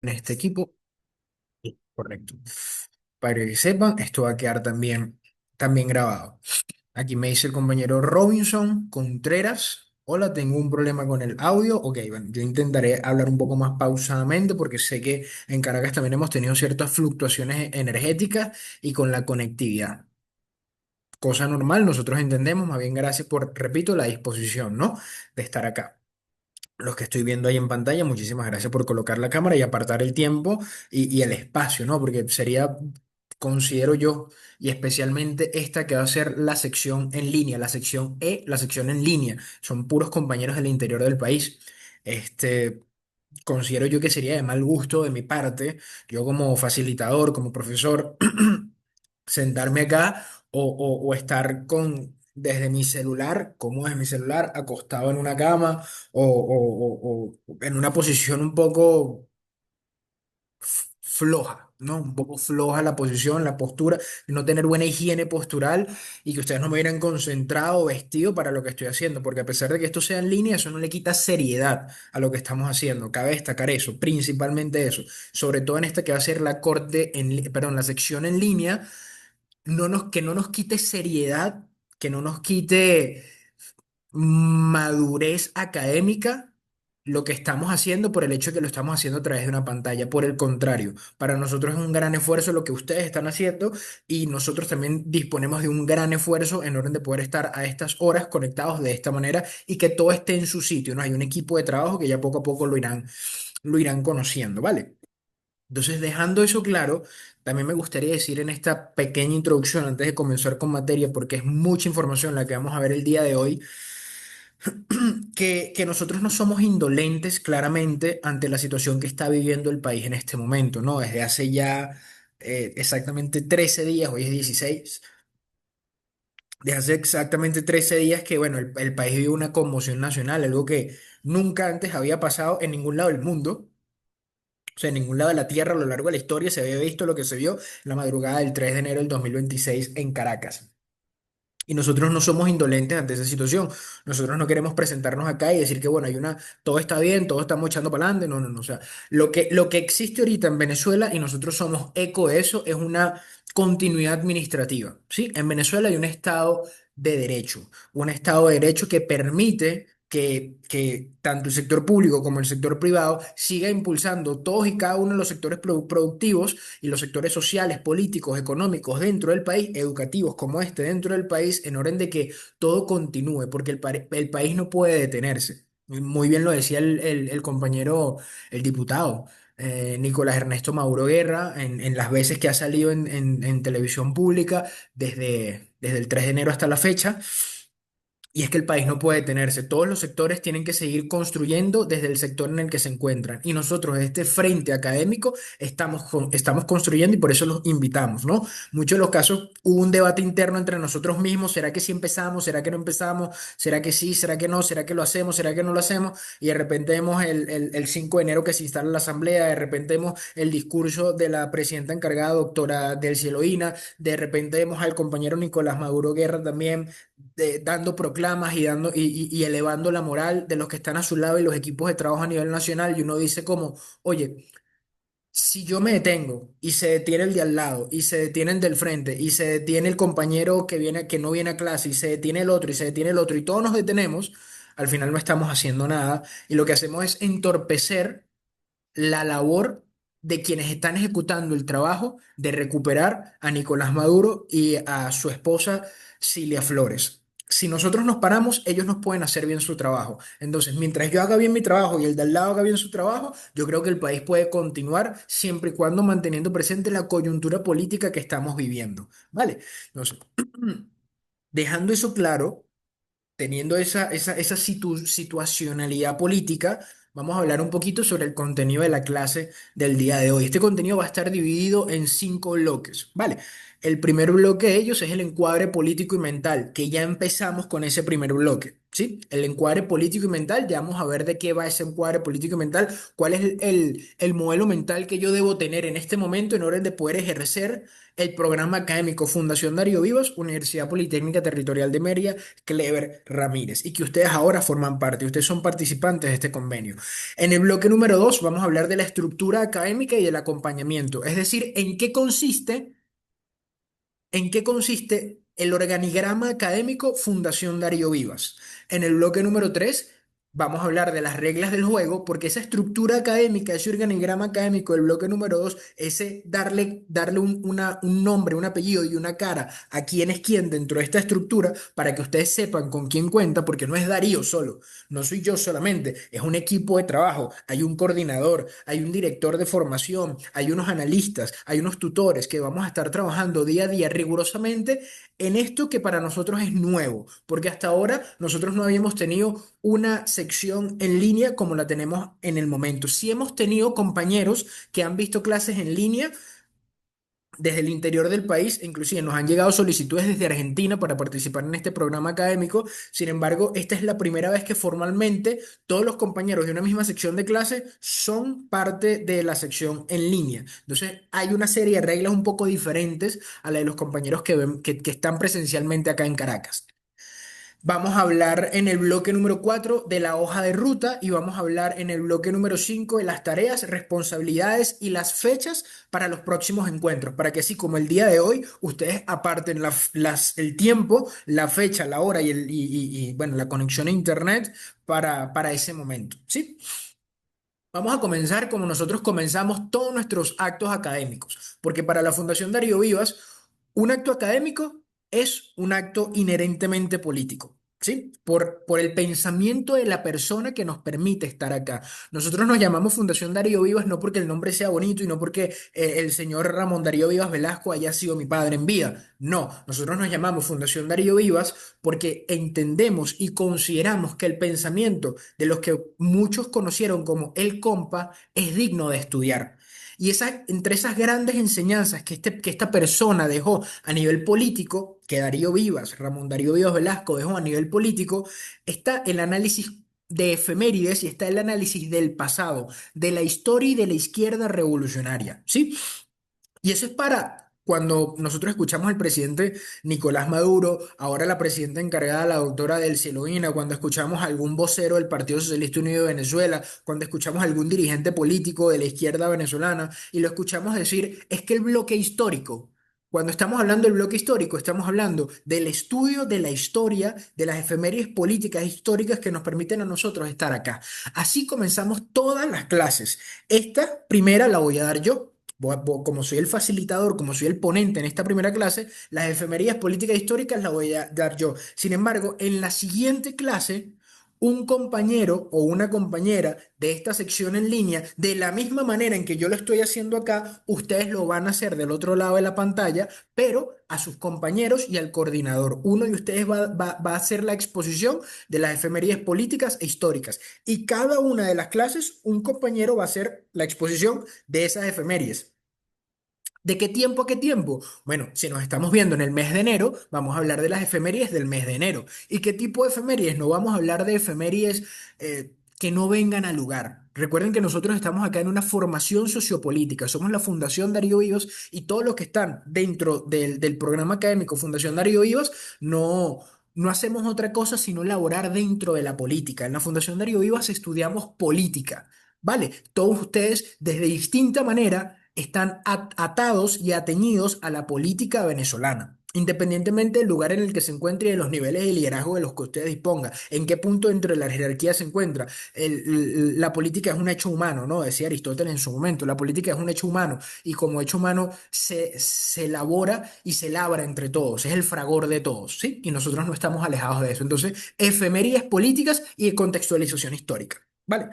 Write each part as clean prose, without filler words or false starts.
En este equipo. Sí, correcto. Para que sepan, esto va a quedar también grabado. Aquí me dice el compañero Robinson Contreras. Hola, tengo un problema con el audio. Ok, bueno, yo intentaré hablar un poco más pausadamente porque sé que en Caracas también hemos tenido ciertas fluctuaciones energéticas y con la conectividad. Cosa normal, nosotros entendemos, más bien gracias por, repito, la disposición, ¿no? De estar acá. Los que estoy viendo ahí en pantalla, muchísimas gracias por colocar la cámara y apartar el tiempo y el espacio, ¿no? Porque sería, considero yo, y especialmente esta que va a ser la sección en línea, la sección E, la sección en línea, son puros compañeros del interior del país. Considero yo que sería de mal gusto de mi parte, yo como facilitador, como profesor, sentarme acá o estar desde mi celular, como es mi celular, acostado en una cama o en una posición un poco floja, ¿no? Un poco floja la posición, la postura, no tener buena higiene postural y que ustedes no me hubieran concentrado o vestido para lo que estoy haciendo, porque a pesar de que esto sea en línea, eso no le quita seriedad a lo que estamos haciendo. Cabe destacar eso, principalmente eso, sobre todo en esta que va a ser la perdón, la sección en línea, que no nos quite seriedad, que no nos quite madurez académica lo que estamos haciendo por el hecho de que lo estamos haciendo a través de una pantalla. Por el contrario, para nosotros es un gran esfuerzo lo que ustedes están haciendo y nosotros también disponemos de un gran esfuerzo en orden de poder estar a estas horas conectados de esta manera y que todo esté en su sitio, ¿no? Hay un equipo de trabajo que ya poco a poco lo irán conociendo, ¿vale? Entonces, dejando eso claro, también me gustaría decir en esta pequeña introducción, antes de comenzar con materia, porque es mucha información la que vamos a ver el día de hoy, que nosotros no somos indolentes claramente ante la situación que está viviendo el país en este momento, ¿no? Desde hace ya exactamente 13 días, hoy es 16, desde hace exactamente 13 días que, bueno, el país vive una conmoción nacional, algo que nunca antes había pasado en ningún lado del mundo. O sea, en ningún lado de la Tierra a lo largo de la historia se había visto lo que se vio la madrugada del 3 de enero del 2026 en Caracas. Y nosotros no somos indolentes ante esa situación. Nosotros no queremos presentarnos acá y decir que, bueno, todo está bien, todos estamos echando para adelante. No, no, no. O sea, lo que existe ahorita en Venezuela y nosotros somos eco de eso es una continuidad administrativa, ¿sí? En Venezuela hay un Estado de Derecho, un Estado de Derecho que permite que tanto el sector público como el sector privado siga impulsando todos y cada uno de los sectores productivos y los sectores sociales, políticos, económicos dentro del país, educativos como este dentro del país, en orden de que todo continúe, porque el país no puede detenerse. Muy bien lo decía el compañero, el diputado. Nicolás Ernesto Maduro Guerra, en las veces que ha salido en televisión pública desde el 3 de enero hasta la fecha, y es que el país no puede detenerse. Todos los sectores tienen que seguir construyendo desde el sector en el que se encuentran. Y nosotros, desde este frente académico, estamos construyendo y por eso los invitamos, ¿no? Muchos de los casos hubo un debate interno entre nosotros mismos. ¿Será que sí empezamos? ¿Será que no empezamos? ¿Será que sí? ¿Será que no? ¿Será que lo hacemos? ¿Será que no lo hacemos? Y de repente vemos el 5 de enero que se instala la asamblea. De repente vemos el discurso de la presidenta encargada, doctora Del Cieloína. De repente vemos al compañero Nicolás Maduro Guerra también dando proclamas y elevando la moral de los que están a su lado y los equipos de trabajo a nivel nacional. Y uno dice como, oye, si yo me detengo y se detiene el de al lado y se detiene el del frente y se detiene el compañero que no viene a clase y se detiene el otro y se detiene el otro y todos nos detenemos, al final no estamos haciendo nada y lo que hacemos es entorpecer la labor de quienes están ejecutando el trabajo de recuperar a Nicolás Maduro y a su esposa Cilia Flores. Si nosotros nos paramos, ellos nos pueden hacer bien su trabajo. Entonces, mientras yo haga bien mi trabajo y el de al lado haga bien su trabajo, yo creo que el país puede continuar siempre y cuando manteniendo presente la coyuntura política que estamos viviendo. ¿Vale? Entonces, dejando eso claro, teniendo esa situacionalidad política, vamos a hablar un poquito sobre el contenido de la clase del día de hoy. Este contenido va a estar dividido en 5 bloques, ¿vale? El primer bloque de ellos es el encuadre político y mental, que ya empezamos con ese primer bloque, ¿sí? El encuadre político y mental, ya vamos a ver de qué va ese encuadre político y mental, cuál es el modelo mental que yo debo tener en este momento en orden de poder ejercer el programa académico Fundación Darío Vivas, Universidad Politécnica Territorial de Mérida, Clever Ramírez, y que ustedes ahora forman parte, ustedes son participantes de este convenio. En el bloque número 2 vamos a hablar de la estructura académica y del acompañamiento, es decir, ¿en qué consiste el organigrama académico Fundación Darío Vivas? En el bloque número 3 vamos a hablar de las reglas del juego, porque esa estructura académica, ese organigrama académico del bloque número 2, ese darle un nombre, un apellido y una cara a quién es quién dentro de esta estructura, para que ustedes sepan con quién cuenta, porque no es Darío solo, no soy yo solamente, es un equipo de trabajo, hay un coordinador, hay un director de formación, hay unos analistas, hay unos tutores que vamos a estar trabajando día a día rigurosamente en esto que para nosotros es nuevo, porque hasta ahora nosotros no habíamos tenido una sección en línea como la tenemos en el momento. Sí hemos tenido compañeros que han visto clases en línea desde el interior del país, inclusive nos han llegado solicitudes desde Argentina para participar en este programa académico. Sin embargo, esta es la primera vez que formalmente todos los compañeros de una misma sección de clase son parte de la sección en línea. Entonces, hay una serie de reglas un poco diferentes a la de los compañeros que están presencialmente acá en Caracas. Vamos a hablar en el bloque número 4 de la hoja de ruta y vamos a hablar en el bloque número 5 de las tareas, responsabilidades y las fechas para los próximos encuentros, para que así como el día de hoy, ustedes aparten el tiempo, la fecha, la hora bueno, la conexión a internet para ese momento, ¿sí? Vamos a comenzar como nosotros comenzamos todos nuestros actos académicos, porque para la Fundación Darío Vivas, un acto académico es un acto inherentemente político, ¿sí? Por el pensamiento de la persona que nos permite estar acá. Nosotros nos llamamos Fundación Darío Vivas no porque el nombre sea bonito y no porque el señor Ramón Darío Vivas Velasco haya sido mi padre en vida. No, nosotros nos llamamos Fundación Darío Vivas porque entendemos y consideramos que el pensamiento de los que muchos conocieron como el compa es digno de estudiar. Y entre esas grandes enseñanzas que esta persona dejó a nivel político, que Darío Vivas, Ramón Darío Vivas Velasco dejó a nivel político, está el análisis de efemérides y está el análisis del pasado, de la historia y de la izquierda revolucionaria, ¿sí? Y eso es para cuando nosotros escuchamos al presidente Nicolás Maduro, ahora la presidenta encargada, la doctora Delcy Eloína, cuando escuchamos a algún vocero del Partido Socialista Unido de Venezuela, cuando escuchamos a algún dirigente político de la izquierda venezolana y lo escuchamos decir, es que el bloque histórico, cuando estamos hablando del bloque histórico, estamos hablando del estudio de la historia, de las efemérides políticas históricas que nos permiten a nosotros estar acá. Así comenzamos todas las clases. Esta primera la voy a dar yo. Como soy el facilitador, como soy el ponente en esta primera clase, las efemerías políticas históricas las voy a dar yo. Sin embargo, en la siguiente clase, un compañero o una compañera de esta sección en línea, de la misma manera en que yo lo estoy haciendo acá, ustedes lo van a hacer del otro lado de la pantalla, pero a sus compañeros y al coordinador. Uno de ustedes va a hacer la exposición de las efemerías políticas e históricas. Y cada una de las clases, un compañero va a hacer la exposición de esas efemérides. ¿De qué tiempo a qué tiempo? Bueno, si nos estamos viendo en el mes de enero, vamos a hablar de las efemérides del mes de enero. ¿Y qué tipo de efemérides? No vamos a hablar de efemérides que no vengan al lugar. Recuerden que nosotros estamos acá en una formación sociopolítica. Somos la Fundación Darío Vivas y todos los que están dentro del programa académico Fundación Darío Vivas no hacemos otra cosa sino laborar dentro de la política. En la Fundación Darío Vivas estudiamos política. ¿Vale? Todos ustedes, desde distinta manera, están atados y atañidos a la política venezolana, independientemente del lugar en el que se encuentre y de los niveles de liderazgo de los que usted disponga, en qué punto dentro de la jerarquía se encuentra. La política es un hecho humano, ¿no? Decía Aristóteles en su momento, la política es un hecho humano y como hecho humano se elabora y se labra entre todos, es el fragor de todos, ¿sí? Y nosotros no estamos alejados de eso. Entonces, efemérides políticas y contextualización histórica. ¿Vale?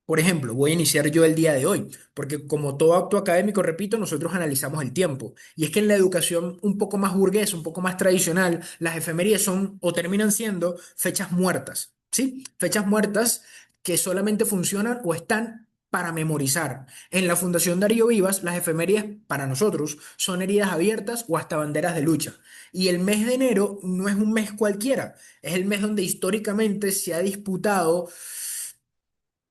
Por ejemplo, voy a iniciar yo el día de hoy, porque como todo acto académico, repito, nosotros analizamos el tiempo. Y es que en la educación un poco más burguesa, un poco más tradicional, las efemérides son o terminan siendo fechas muertas, ¿sí? Fechas muertas que solamente funcionan o están para memorizar. En la Fundación Darío Vivas, las efemérides para nosotros son heridas abiertas o hasta banderas de lucha. Y el mes de enero no es un mes cualquiera, es el mes donde históricamente se ha disputado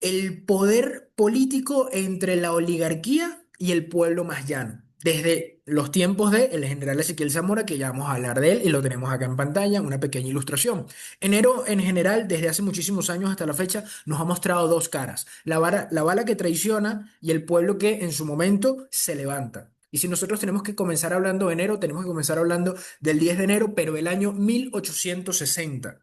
el poder político entre la oligarquía y el pueblo más llano. Desde los tiempos de el general Ezequiel Zamora, que ya vamos a hablar de él y lo tenemos acá en pantalla, una pequeña ilustración. Enero, en general, desde hace muchísimos años hasta la fecha, nos ha mostrado dos caras: la bala que traiciona y el pueblo que en su momento se levanta. Y si nosotros tenemos que comenzar hablando de enero, tenemos que comenzar hablando del 10 de enero, pero del año 1860.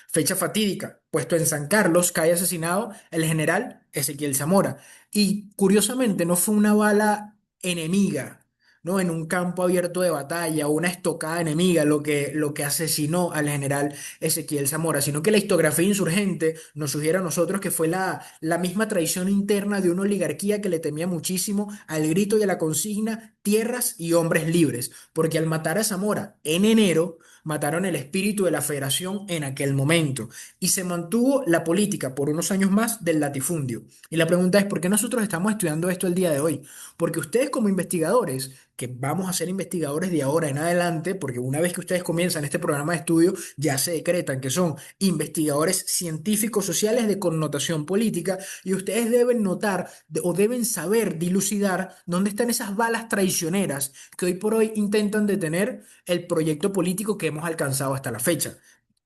Fecha fatídica, puesto en San Carlos, cae asesinado el general Ezequiel Zamora. Y curiosamente no fue una bala enemiga, ¿no? En un campo abierto de batalla o una estocada enemiga lo que asesinó al general Ezequiel Zamora, sino que la historiografía insurgente nos sugiere a nosotros que fue la misma traición interna de una oligarquía que le temía muchísimo al grito y a la consigna tierras y hombres libres, porque al matar a Zamora en enero, mataron el espíritu de la federación en aquel momento y se mantuvo la política por unos años más del latifundio. Y la pregunta es, ¿por qué nosotros estamos estudiando esto el día de hoy? Porque ustedes como investigadores, que vamos a ser investigadores de ahora en adelante, porque una vez que ustedes comienzan este programa de estudio, ya se decretan que son investigadores científicos sociales de connotación política y ustedes deben notar o deben saber dilucidar dónde están esas balas traicioneras que hoy por hoy intentan detener el proyecto político que hemos alcanzado hasta la fecha.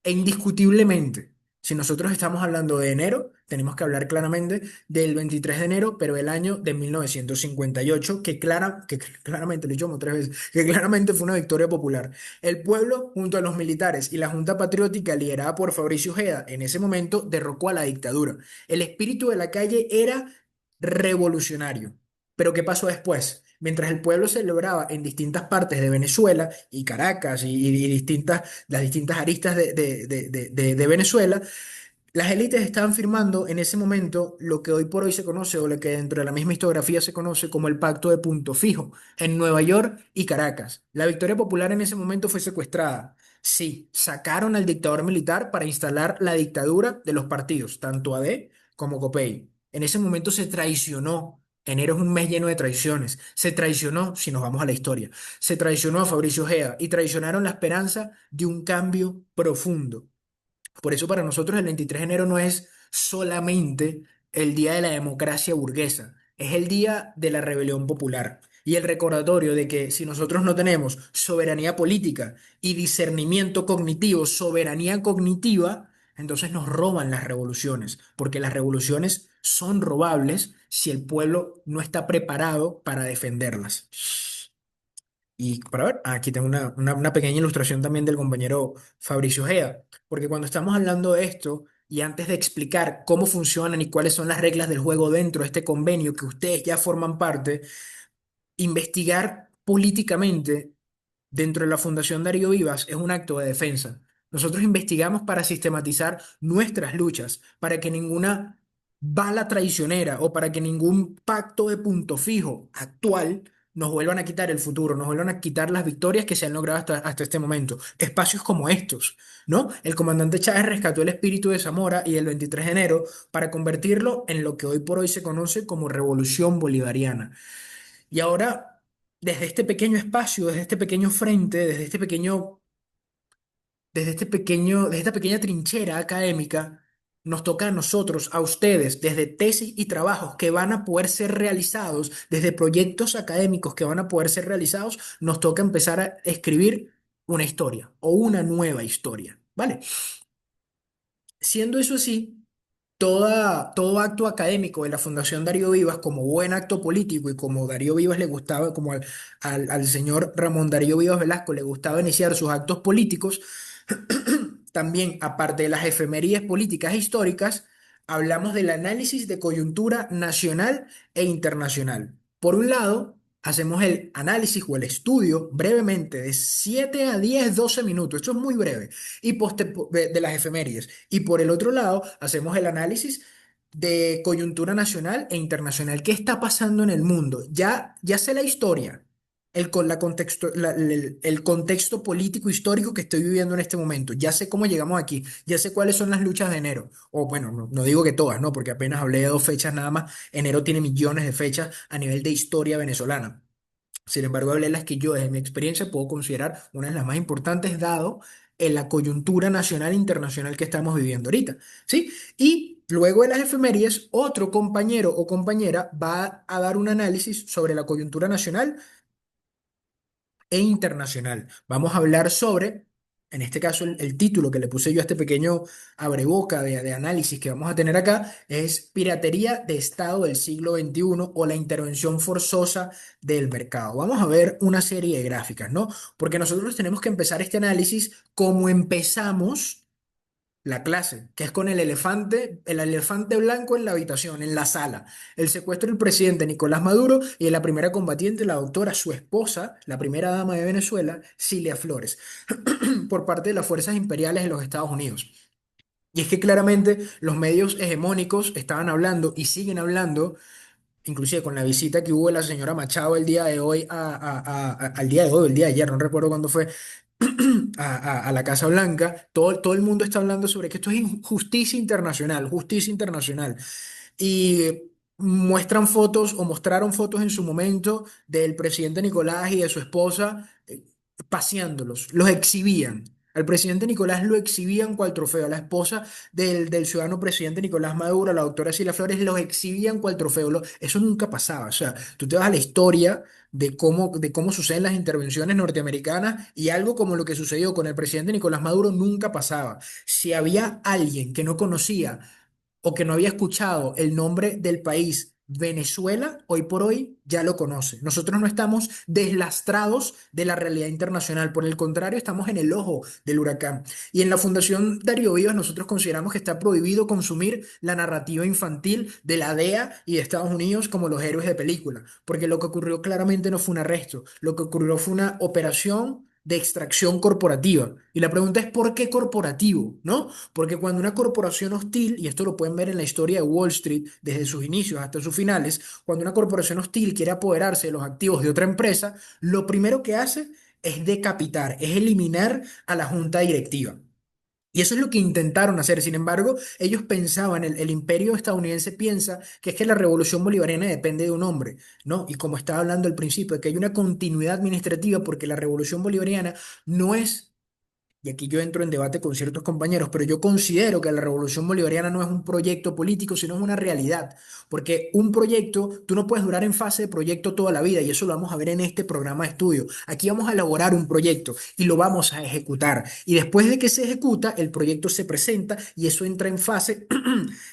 E indiscutiblemente, si nosotros estamos hablando de enero, tenemos que hablar claramente del 23 de enero, pero del año de 1958, que claramente, lo he dicho como tres veces, que claramente fue una victoria popular. El pueblo, junto a los militares y la Junta Patriótica, liderada por Fabricio Ojeda, en ese momento derrocó a la dictadura. El espíritu de la calle era revolucionario. Pero ¿qué pasó después? Mientras el pueblo celebraba en distintas partes de Venezuela y Caracas y las distintas aristas de Venezuela, las élites estaban firmando en ese momento lo que hoy por hoy se conoce o lo que dentro de la misma historiografía se conoce como el Pacto de Punto Fijo en Nueva York y Caracas. La victoria popular en ese momento fue secuestrada. Sí, sacaron al dictador militar para instalar la dictadura de los partidos, tanto AD como COPEI. En ese momento se traicionó. Enero es un mes lleno de traiciones. Se traicionó, si nos vamos a la historia, se traicionó a Fabricio Ojeda y traicionaron la esperanza de un cambio profundo. Por eso para nosotros el 23 de enero no es solamente el día de la democracia burguesa, es el día de la rebelión popular y el recordatorio de que si nosotros no tenemos soberanía política y discernimiento cognitivo, soberanía cognitiva, entonces nos roban las revoluciones, porque las revoluciones son robables si el pueblo no está preparado para defenderlas. Y para ver, aquí tengo una pequeña ilustración también del compañero Fabricio Ojeda, porque cuando estamos hablando de esto, y antes de explicar cómo funcionan y cuáles son las reglas del juego dentro de este convenio que ustedes ya forman parte, investigar políticamente dentro de la Fundación Darío Vivas es un acto de defensa. Nosotros investigamos para sistematizar nuestras luchas, para que ninguna bala traicionera o para que ningún pacto de punto fijo actual nos vuelvan a quitar el futuro, nos vuelvan a quitar las victorias que se han logrado hasta este momento. Espacios como estos, ¿no? El comandante Chávez rescató el espíritu de Zamora y el 23 de enero para convertirlo en lo que hoy por hoy se conoce como Revolución Bolivariana. Y ahora, desde este pequeño espacio, desde este pequeño frente, desde esta pequeña trinchera académica, nos toca a nosotros, a ustedes, desde tesis y trabajos que van a poder ser realizados, desde proyectos académicos que van a poder ser realizados, nos toca empezar a escribir una historia o una nueva historia, ¿vale? Siendo eso así, todo acto académico de la Fundación Darío Vivas, como buen acto político y como Darío Vivas le gustaba, como al señor Ramón Darío Vivas Velasco le gustaba iniciar sus actos políticos, también, aparte de las efemerías políticas e históricas, hablamos del análisis de coyuntura nacional e internacional. Por un lado, hacemos el análisis o el estudio brevemente de 7 a 10 12 minutos, esto es muy breve, de las efemérides. Y por el otro lado, hacemos el análisis de coyuntura nacional e internacional. ¿Qué está pasando en el mundo? Ya sé la historia, el contexto político histórico que estoy viviendo en este momento. Ya sé cómo llegamos aquí, ya sé cuáles son las luchas de enero. O bueno, no digo que todas, ¿no? Porque apenas hablé de dos fechas nada más. Enero tiene millones de fechas a nivel de historia venezolana. Sin embargo, hablé de las que yo, desde mi experiencia, puedo considerar una de las más importantes, dado en la coyuntura nacional e internacional que estamos viviendo ahorita, ¿sí? Y luego de las efemérides, otro compañero o compañera va a dar un análisis sobre la coyuntura nacional e internacional. Vamos a hablar sobre, en este caso, el título que le puse yo a este pequeño abreboca de análisis que vamos a tener acá es Piratería de Estado del siglo XXI o la intervención forzosa del mercado. Vamos a ver una serie de gráficas, ¿no? Porque nosotros tenemos que empezar este análisis como empezamos la clase, que es con el elefante blanco en la habitación, en la sala. El secuestro del presidente Nicolás Maduro y de la primera combatiente, la doctora, su esposa, la primera dama de Venezuela, Cilia Flores, por parte de las fuerzas imperiales de los Estados Unidos. Y es que claramente los medios hegemónicos estaban hablando y siguen hablando, inclusive con la visita que hubo de la señora Machado el día de hoy, al día de hoy, el día de ayer, no recuerdo cuándo fue, a la Casa Blanca, todo el mundo está hablando sobre que esto es justicia internacional, justicia internacional. Y muestran fotos o mostraron fotos en su momento del presidente Nicolás y de su esposa paseándolos, los exhibían. Al presidente Nicolás lo exhibían cual trofeo, a la esposa del ciudadano presidente Nicolás Maduro, la doctora Silvia Flores, los exhibían cual trofeo. Eso nunca pasaba. O sea, tú te vas a la historia de cómo suceden las intervenciones norteamericanas y algo como lo que sucedió con el presidente Nicolás Maduro nunca pasaba. Si había alguien que no conocía o que no había escuchado el nombre del país Venezuela, hoy por hoy ya lo conoce. Nosotros no estamos deslastrados de la realidad internacional, por el contrario, estamos en el ojo del huracán. Y en la Fundación Darío Vivas nosotros consideramos que está prohibido consumir la narrativa infantil de la DEA y de Estados Unidos como los héroes de película, porque lo que ocurrió claramente no fue un arresto, lo que ocurrió fue una operación de extracción corporativa. Y la pregunta es, ¿por qué corporativo? ¿No? Porque cuando una corporación hostil, y esto lo pueden ver en la historia de Wall Street desde sus inicios hasta sus finales, cuando una corporación hostil quiere apoderarse de los activos de otra empresa, lo primero que hace es decapitar, es eliminar a la junta directiva. Y eso es lo que intentaron hacer. Sin embargo, ellos pensaban, el imperio estadounidense piensa que es que la revolución bolivariana depende de un hombre, ¿no? Y como estaba hablando al principio, de que hay una continuidad administrativa porque la revolución bolivariana no es, y aquí yo entro en debate con ciertos compañeros, pero yo considero que la revolución bolivariana no es un proyecto político, sino es una realidad. Porque un proyecto, tú no puedes durar en fase de proyecto toda la vida, y eso lo vamos a ver en este programa de estudio. Aquí vamos a elaborar un proyecto y lo vamos a ejecutar. Y después de que se ejecuta, el proyecto se presenta y eso entra en fase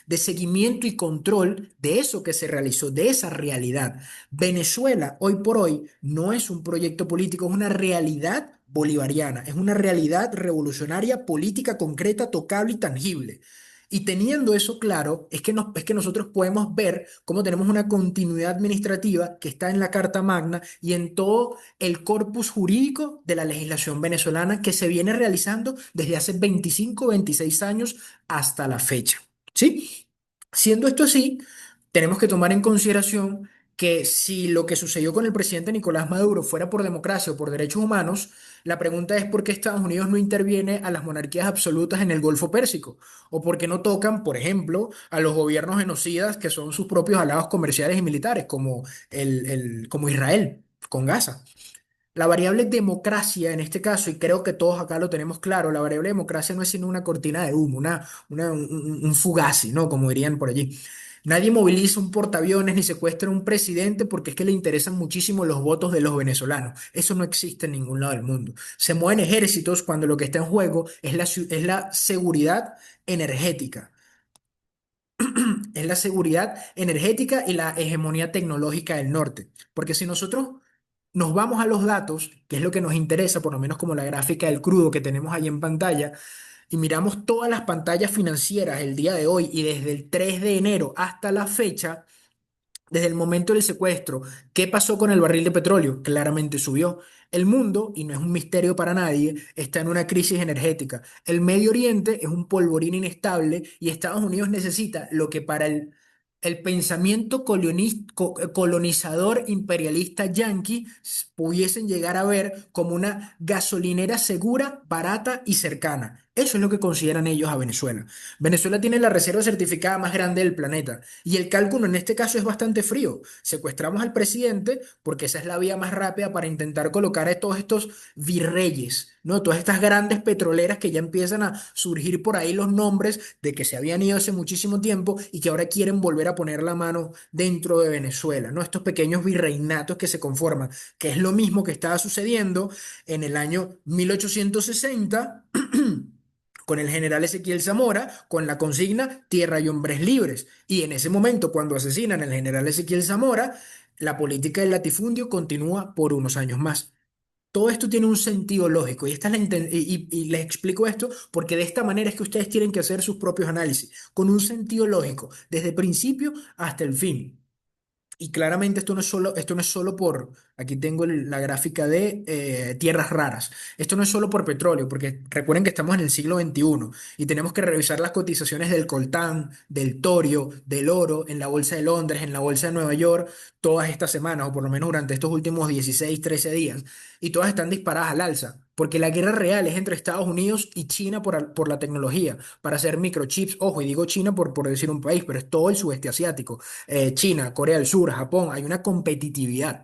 de seguimiento y control de eso que se realizó, de esa realidad. Venezuela, hoy por hoy, no es un proyecto político, es una realidad bolivariana, es una realidad revolucionaria, política, concreta, tocable y tangible. Y teniendo eso claro, es que nosotros podemos ver cómo tenemos una continuidad administrativa que está en la Carta Magna y en todo el corpus jurídico de la legislación venezolana que se viene realizando desde hace 25, 26 años hasta la fecha. ¿Sí? Siendo esto así, tenemos que tomar en consideración que si lo que sucedió con el presidente Nicolás Maduro fuera por democracia o por derechos humanos, la pregunta es por qué Estados Unidos no interviene a las monarquías absolutas en el Golfo Pérsico, o por qué no tocan, por ejemplo, a los gobiernos genocidas que son sus propios aliados comerciales y militares, como, como Israel con Gaza. La variable democracia en este caso, y creo que todos acá lo tenemos claro, la variable democracia no es sino una cortina de humo, un fugazi, ¿no? Como dirían por allí. Nadie moviliza un portaaviones ni secuestra a un presidente porque es que le interesan muchísimo los votos de los venezolanos. Eso no existe en ningún lado del mundo. Se mueven ejércitos cuando lo que está en juego es es la seguridad energética. Es la seguridad energética y la hegemonía tecnológica del norte. Porque si nosotros nos vamos a los datos, que es lo que nos interesa, por lo menos como la gráfica del crudo que tenemos ahí en pantalla, y miramos todas las pantallas financieras el día de hoy y desde el 3 de enero hasta la fecha, desde el momento del secuestro, ¿qué pasó con el barril de petróleo? Claramente subió. El mundo, y no es un misterio para nadie, está en una crisis energética. El Medio Oriente es un polvorín inestable y Estados Unidos necesita lo que para el el pensamiento colonizador imperialista yanqui pudiesen llegar a ver como una gasolinera segura, barata y cercana. Eso es lo que consideran ellos a Venezuela. Venezuela tiene la reserva certificada más grande del planeta y el cálculo en este caso es bastante frío. Secuestramos al presidente porque esa es la vía más rápida para intentar colocar a todos estos virreyes, ¿no? Todas estas grandes petroleras que ya empiezan a surgir por ahí los nombres de que se habían ido hace muchísimo tiempo y que ahora quieren volver a poner la mano dentro de Venezuela, ¿no? Estos pequeños virreinatos que se conforman, que es lo mismo que estaba sucediendo en el año 1860 con el general Ezequiel Zamora, con la consigna Tierra y hombres libres. Y en ese momento, cuando asesinan al general Ezequiel Zamora, la política del latifundio continúa por unos años más. Todo esto tiene un sentido lógico y, y les explico esto porque de esta manera es que ustedes tienen que hacer sus propios análisis, con un sentido lógico, desde el principio hasta el fin. Y claramente esto no es solo por, aquí tengo la gráfica de tierras raras. Esto no es solo por petróleo, porque recuerden que estamos en el siglo XXI y tenemos que revisar las cotizaciones del coltán, del torio, del oro en la bolsa de Londres, en la bolsa de Nueva York, todas estas semanas, o por lo menos durante estos últimos 16 13 días. Y todas están disparadas al alza, porque la guerra real es entre Estados Unidos y China por la tecnología, para hacer microchips. Ojo, y digo China por decir un país, pero es todo el sudeste asiático. China, Corea del Sur, Japón, hay una competitividad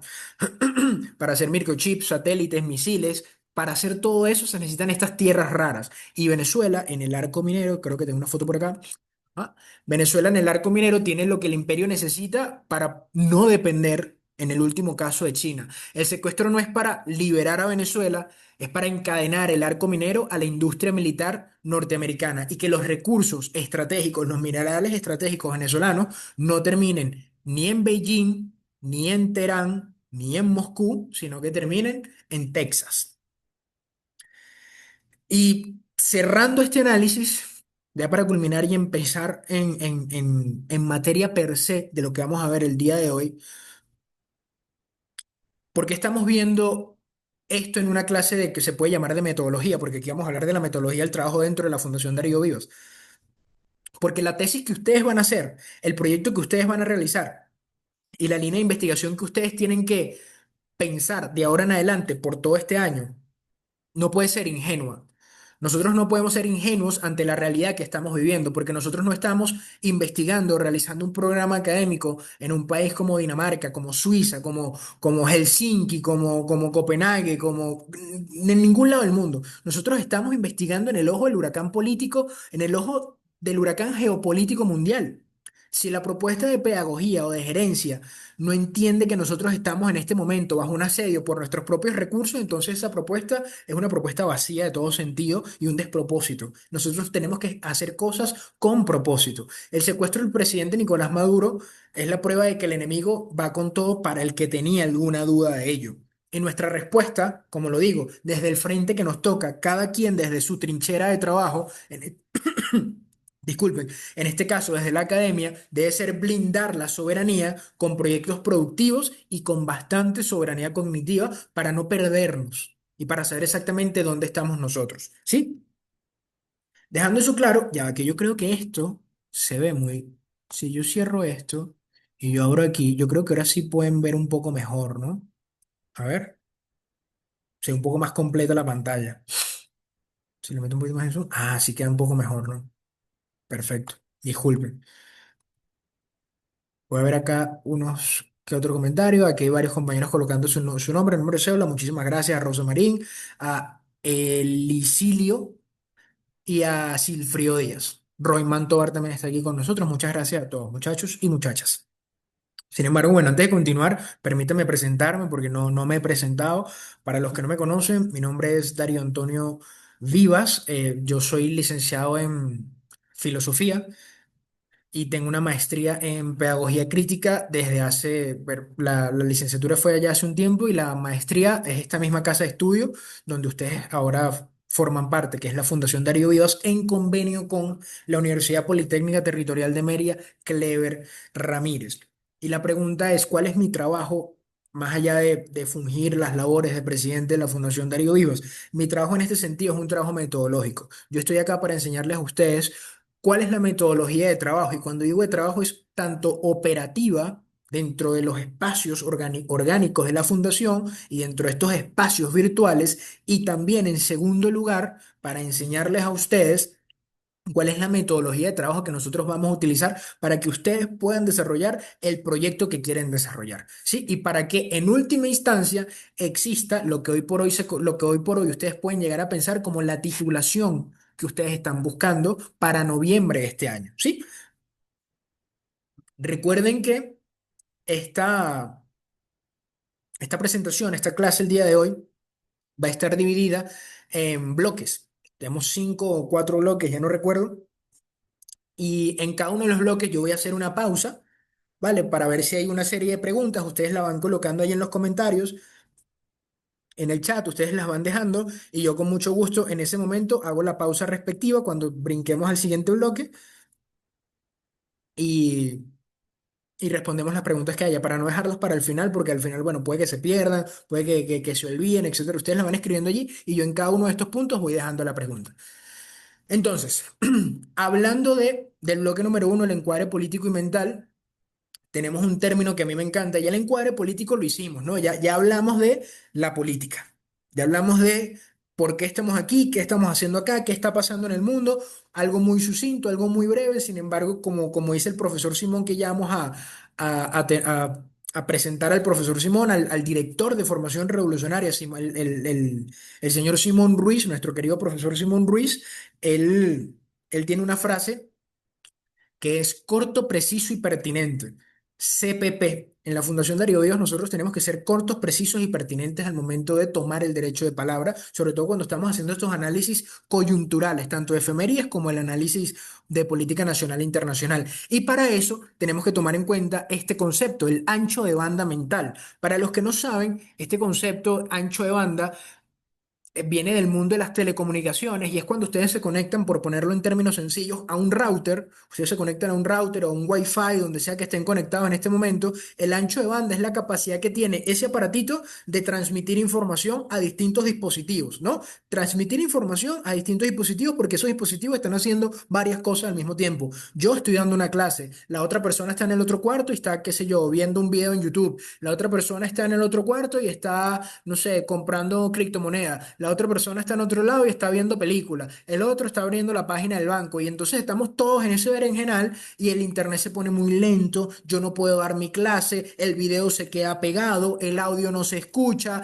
para hacer microchips, satélites, misiles. Para hacer todo eso se necesitan estas tierras raras. Y Venezuela, en el arco minero, creo que tengo una foto por acá. Ah, Venezuela en el arco minero tiene lo que el imperio necesita para no depender, en el último caso, de China. El secuestro no es para liberar a Venezuela, es para encadenar el arco minero a la industria militar norteamericana y que los recursos estratégicos, los minerales estratégicos venezolanos no terminen ni en Beijing, ni en Teherán, ni en Moscú, sino que terminen en Texas. Y cerrando este análisis, ya para culminar y empezar en materia per se de lo que vamos a ver el día de hoy, ¿por qué estamos viendo esto en una clase de que se puede llamar de metodología? Porque aquí vamos a hablar de la metodología del trabajo dentro de la Fundación Darío Vivas. Porque la tesis que ustedes van a hacer, el proyecto que ustedes van a realizar y la línea de investigación que ustedes tienen que pensar de ahora en adelante por todo este año no puede ser ingenua. Nosotros no podemos ser ingenuos ante la realidad que estamos viviendo, porque nosotros no estamos investigando, realizando un programa académico en un país como Dinamarca, como Suiza, como Helsinki, como Copenhague, como en ningún lado del mundo. Nosotros estamos investigando en el ojo del huracán político, en el ojo del huracán geopolítico mundial. Si la propuesta de pedagogía o de gerencia no entiende que nosotros estamos en este momento bajo un asedio por nuestros propios recursos, entonces esa propuesta es una propuesta vacía de todo sentido y un despropósito. Nosotros tenemos que hacer cosas con propósito. El secuestro del presidente Nicolás Maduro es la prueba de que el enemigo va con todo para el que tenía alguna duda de ello. Y nuestra respuesta, como lo digo, desde el frente que nos toca, cada quien desde su trinchera de trabajo, disculpen, en este caso desde la academia, debe ser blindar la soberanía con proyectos productivos y con bastante soberanía cognitiva para no perdernos y para saber exactamente dónde estamos nosotros. ¿Sí? Dejando eso claro, ya que yo creo que esto se ve muy... Si yo cierro esto y yo abro aquí, yo creo que ahora sí pueden ver un poco mejor, ¿no? A ver, sí, un poco más completa la pantalla. Si le meto un poquito más en zoom, sí queda un poco mejor, ¿no? Perfecto. Disculpen. Voy a ver acá unos que otro comentario. Aquí hay varios compañeros colocando su nombre, el número de cédula. Muchísimas gracias a Rosa Marín, a Elicilio y a Silfrio Díaz. Royman Tobar también está aquí con nosotros. Muchas gracias a todos, muchachos y muchachas. Sin embargo, bueno, antes de continuar, permítame presentarme porque no me he presentado. Para los que no me conocen, mi nombre es Darío Antonio Vivas. Yo soy licenciado en filosofía y tengo una maestría en pedagogía crítica desde la licenciatura fue allá hace un tiempo y la maestría es esta misma casa de estudio donde ustedes ahora forman parte, que es la Fundación Darío Vivas, en convenio con la Universidad Politécnica Territorial de Mérida, Clever Ramírez. Y la pregunta es, ¿cuál es mi trabajo? Más allá de fungir las labores de presidente de la Fundación Darío Vivas, mi trabajo en este sentido es un trabajo metodológico. Yo estoy acá para enseñarles a ustedes cuál es la metodología de trabajo. Y cuando digo de trabajo es tanto operativa dentro de los espacios orgánicos de la fundación y dentro de estos espacios virtuales, y también en segundo lugar, para enseñarles a ustedes cuál es la metodología de trabajo que nosotros vamos a utilizar para que ustedes puedan desarrollar el proyecto que quieren desarrollar, ¿sí? Y para que en última instancia exista lo que hoy por hoy, lo que hoy por hoy ustedes pueden llegar a pensar como la titulación que ustedes están buscando para noviembre de este año, ¿sí? Recuerden que esta, esta presentación, esta clase el día de hoy va a estar dividida en bloques. Tenemos 5 o 4 bloques, ya no recuerdo. Y en cada uno de los bloques yo voy a hacer una pausa, ¿vale? Para ver si hay una serie de preguntas. Ustedes la van colocando ahí en los comentarios, en el chat, ustedes las van dejando y yo con mucho gusto en ese momento hago la pausa respectiva cuando brinquemos al siguiente bloque y, y respondemos las preguntas que haya para no dejarlos para el final, porque al final, bueno, puede que se pierdan, puede que se olviden, etcétera. Ustedes la van escribiendo allí y yo en cada uno de estos puntos voy dejando la pregunta. Entonces, hablando del bloque número uno, el encuadre político y mental. Tenemos un término que a mí me encanta, ya el encuadre político lo hicimos, ¿no? Ya hablamos de la política, ya hablamos de por qué estamos aquí, qué estamos haciendo acá, qué está pasando en el mundo, algo muy sucinto, algo muy breve, sin embargo, como dice el profesor Simón, que ya vamos a presentar al profesor Simón, al director de formación revolucionaria, el señor Simón Ruiz, nuestro querido profesor Simón Ruiz, él tiene una frase que es corto, preciso y pertinente. CPP. En la Fundación Darío Víos nosotros tenemos que ser cortos, precisos y pertinentes al momento de tomar el derecho de palabra, sobre todo cuando estamos haciendo estos análisis coyunturales, tanto de efemérides como el análisis de política nacional e internacional. Y para eso tenemos que tomar en cuenta este concepto, el ancho de banda mental. Para los que no saben, este concepto ancho de banda viene del mundo de las telecomunicaciones y es cuando ustedes se conectan, por ponerlo en términos sencillos, a un router. Ustedes se conectan a un router o a un Wi-Fi, donde sea que estén conectados en este momento. El ancho de banda es la capacidad que tiene ese aparatito de transmitir información a distintos dispositivos, ¿no? Transmitir información a distintos dispositivos porque esos dispositivos están haciendo varias cosas al mismo tiempo. Yo estoy dando una clase, la otra persona está en el otro cuarto y está, qué sé yo, viendo un video en YouTube. La otra persona está en el otro cuarto y está, no sé, comprando criptomonedas. La otra persona está en otro lado y está viendo películas. El otro está abriendo la página del banco. Y entonces estamos todos en ese berenjenal y el internet se pone muy lento. Yo no puedo dar mi clase, el video se queda pegado, el audio no se escucha,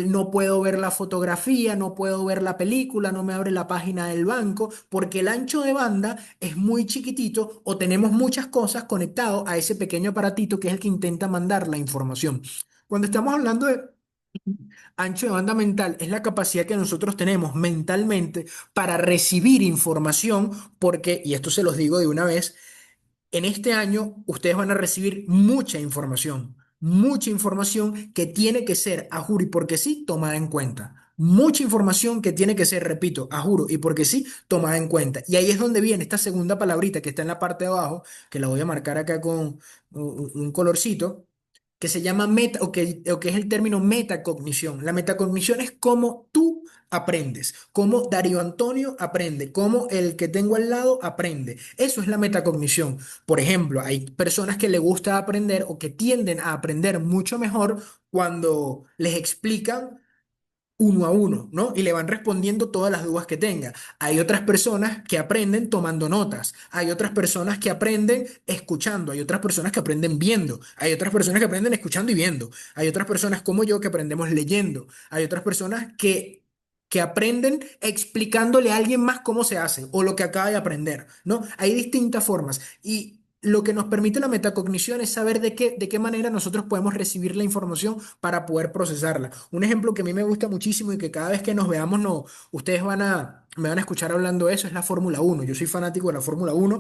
no puedo ver la fotografía, no puedo ver la película, no me abre la página del banco, porque el ancho de banda es muy chiquitito o tenemos muchas cosas conectadas a ese pequeño aparatito que es el que intenta mandar la información. Cuando estamos hablando de ancho de banda mental, es la capacidad que nosotros tenemos mentalmente para recibir información, porque, y esto se los digo de una vez, en este año ustedes van a recibir mucha información que tiene que ser, a juro y porque sí, tomada en cuenta. Mucha información que tiene que ser, repito, a juro y porque sí, tomada en cuenta. Y ahí es donde viene esta segunda palabrita que está en la parte de abajo, que la voy a marcar acá con un colorcito, que se llama meta, o que es el término metacognición. La metacognición es cómo tú aprendes, cómo Darío Antonio aprende, cómo el que tengo al lado aprende. Eso es la metacognición. Por ejemplo, hay personas que le gusta aprender o que tienden a aprender mucho mejor cuando les explican uno a uno, ¿no? Y le van respondiendo todas las dudas que tenga. Hay otras personas que aprenden tomando notas, hay otras personas que aprenden escuchando, hay otras personas que aprenden viendo, hay otras personas que aprenden escuchando y viendo, hay otras personas como yo que aprendemos leyendo, hay otras personas que aprenden explicándole a alguien más cómo se hace o lo que acaba de aprender, ¿no? Hay distintas formas y lo que nos permite la metacognición es saber de qué manera nosotros podemos recibir la información para poder procesarla. Un ejemplo que a mí me gusta muchísimo y que cada vez que nos veamos no, ustedes me van a escuchar hablando de eso es la Fórmula 1. Yo soy fanático de la Fórmula 1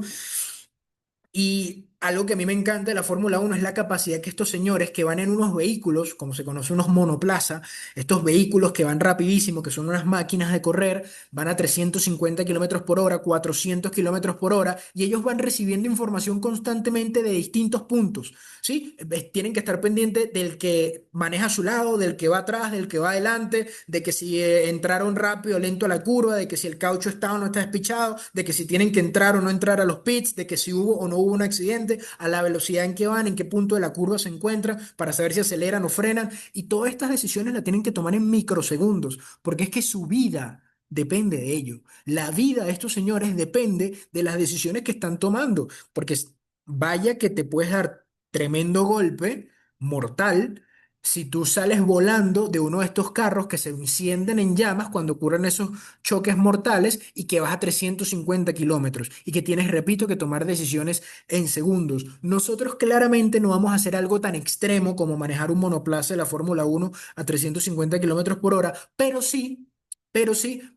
y algo que a mí me encanta de la Fórmula 1 es la capacidad que estos señores que van en unos vehículos, como se conoce, unos monoplaza, estos vehículos que van rapidísimo, que son unas máquinas de correr, van a 350 kilómetros por hora, 400 kilómetros por hora, y ellos van recibiendo información constantemente de distintos puntos, ¿sí? Tienen que estar pendientes del que maneja a su lado, del que va atrás, del que va adelante, de que si entraron rápido o lento a la curva, de que si el caucho está o no está despichado, de que si tienen que entrar o no entrar a los pits, de que si hubo o no hubo un accidente, exactamente a la velocidad en que van, en qué punto de la curva se encuentran, para saber si aceleran o frenan. Y todas estas decisiones las tienen que tomar en microsegundos, porque es que su vida depende de ello. La vida de estos señores depende de las decisiones que están tomando, porque vaya que te puedes dar tremendo golpe mortal si tú sales volando de uno de estos carros que se encienden en llamas cuando ocurren esos choques mortales y que vas a 350 kilómetros y que tienes, repito, que tomar decisiones en segundos. Nosotros claramente no vamos a hacer algo tan extremo como manejar un monoplaza de la Fórmula Uno a 350 kilómetros por hora, pero sí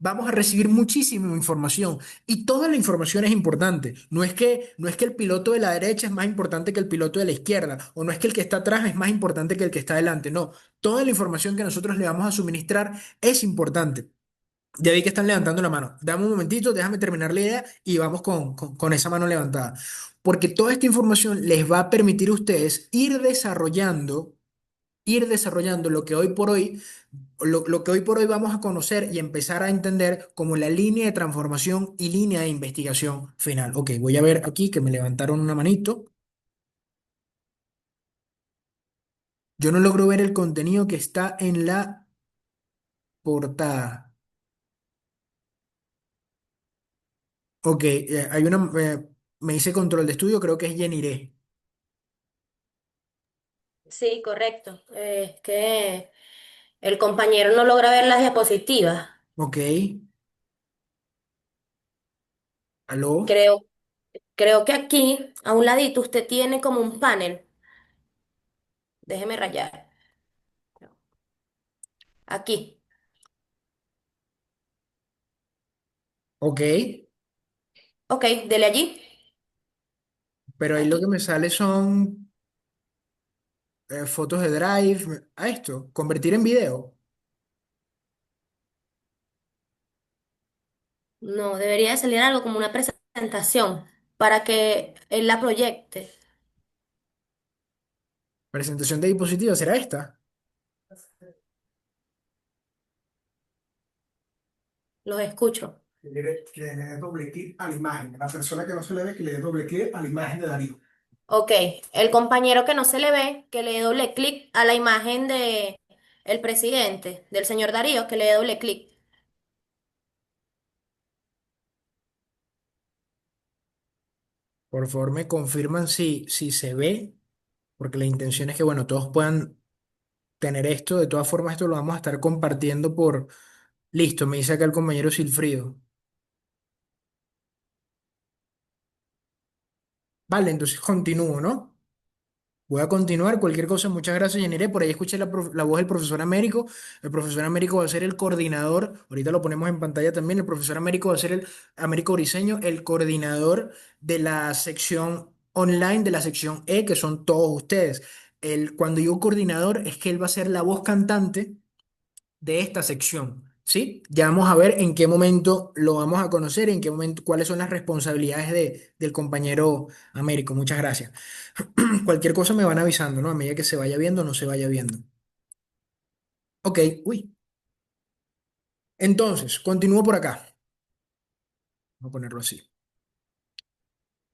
vamos a recibir muchísima información y toda la información es importante. No es que el piloto de la derecha es más importante que el piloto de la izquierda, o no es que el que está atrás es más importante que el que está adelante. No, toda la información que nosotros le vamos a suministrar es importante. Ya vi que están levantando la mano. Dame un momentito, déjame terminar la idea y vamos con esa mano levantada. Porque toda esta información les va a permitir a ustedes ir desarrollando lo que hoy por hoy, lo que hoy por hoy vamos a conocer y empezar a entender como la línea de transformación y línea de investigación final. Ok, voy a ver aquí que me levantaron una manito. Yo no logro ver el contenido que está en la portada. Ok, me dice control de estudio, creo que es Yeniré. Sí, correcto. Es que el compañero no logra ver las diapositivas. Ok, aló. Creo, creo que aquí, a un ladito, usted tiene como un panel. Déjeme rayar. Aquí. Ok, Ok, dele allí. pero ahí lo que Aquí. me sale son fotos de Drive. A esto, convertir en video. No, debería de salir algo como una presentación para que él la proyecte. Presentación de dispositivos, ¿será esta? Los escucho. Que le dé doble clic a la imagen. La persona que no se le ve, que le dé doble clic a la imagen de Darío. Ok, el compañero que no se le ve, que le dé doble clic a la imagen de el presidente, del señor Darío, que le dé doble clic. Por favor, me confirman si se ve, porque la intención es que, bueno, todos puedan tener esto. De todas formas, esto lo vamos a estar compartiendo por... Listo, me dice acá el compañero Silfrido. Vale, entonces continúo, ¿no? Voy a continuar. Cualquier cosa, muchas gracias, Yanire. Por ahí escuché la voz del profesor Américo. El profesor Américo va a ser el coordinador. Ahorita lo ponemos en pantalla también. El profesor Américo va a ser el Américo Briseño, el coordinador de la sección online, de la sección E, que son todos ustedes. Cuando digo coordinador, es que él va a ser la voz cantante de esta sección. ¿Sí? Ya vamos a ver en qué momento lo vamos a conocer, en qué momento, cuáles son las responsabilidades del compañero Américo. Muchas gracias. Cualquier cosa me van avisando, ¿no? A medida que se vaya viendo o no se vaya viendo. Ok, uy. Entonces, continúo por acá. Voy a ponerlo así.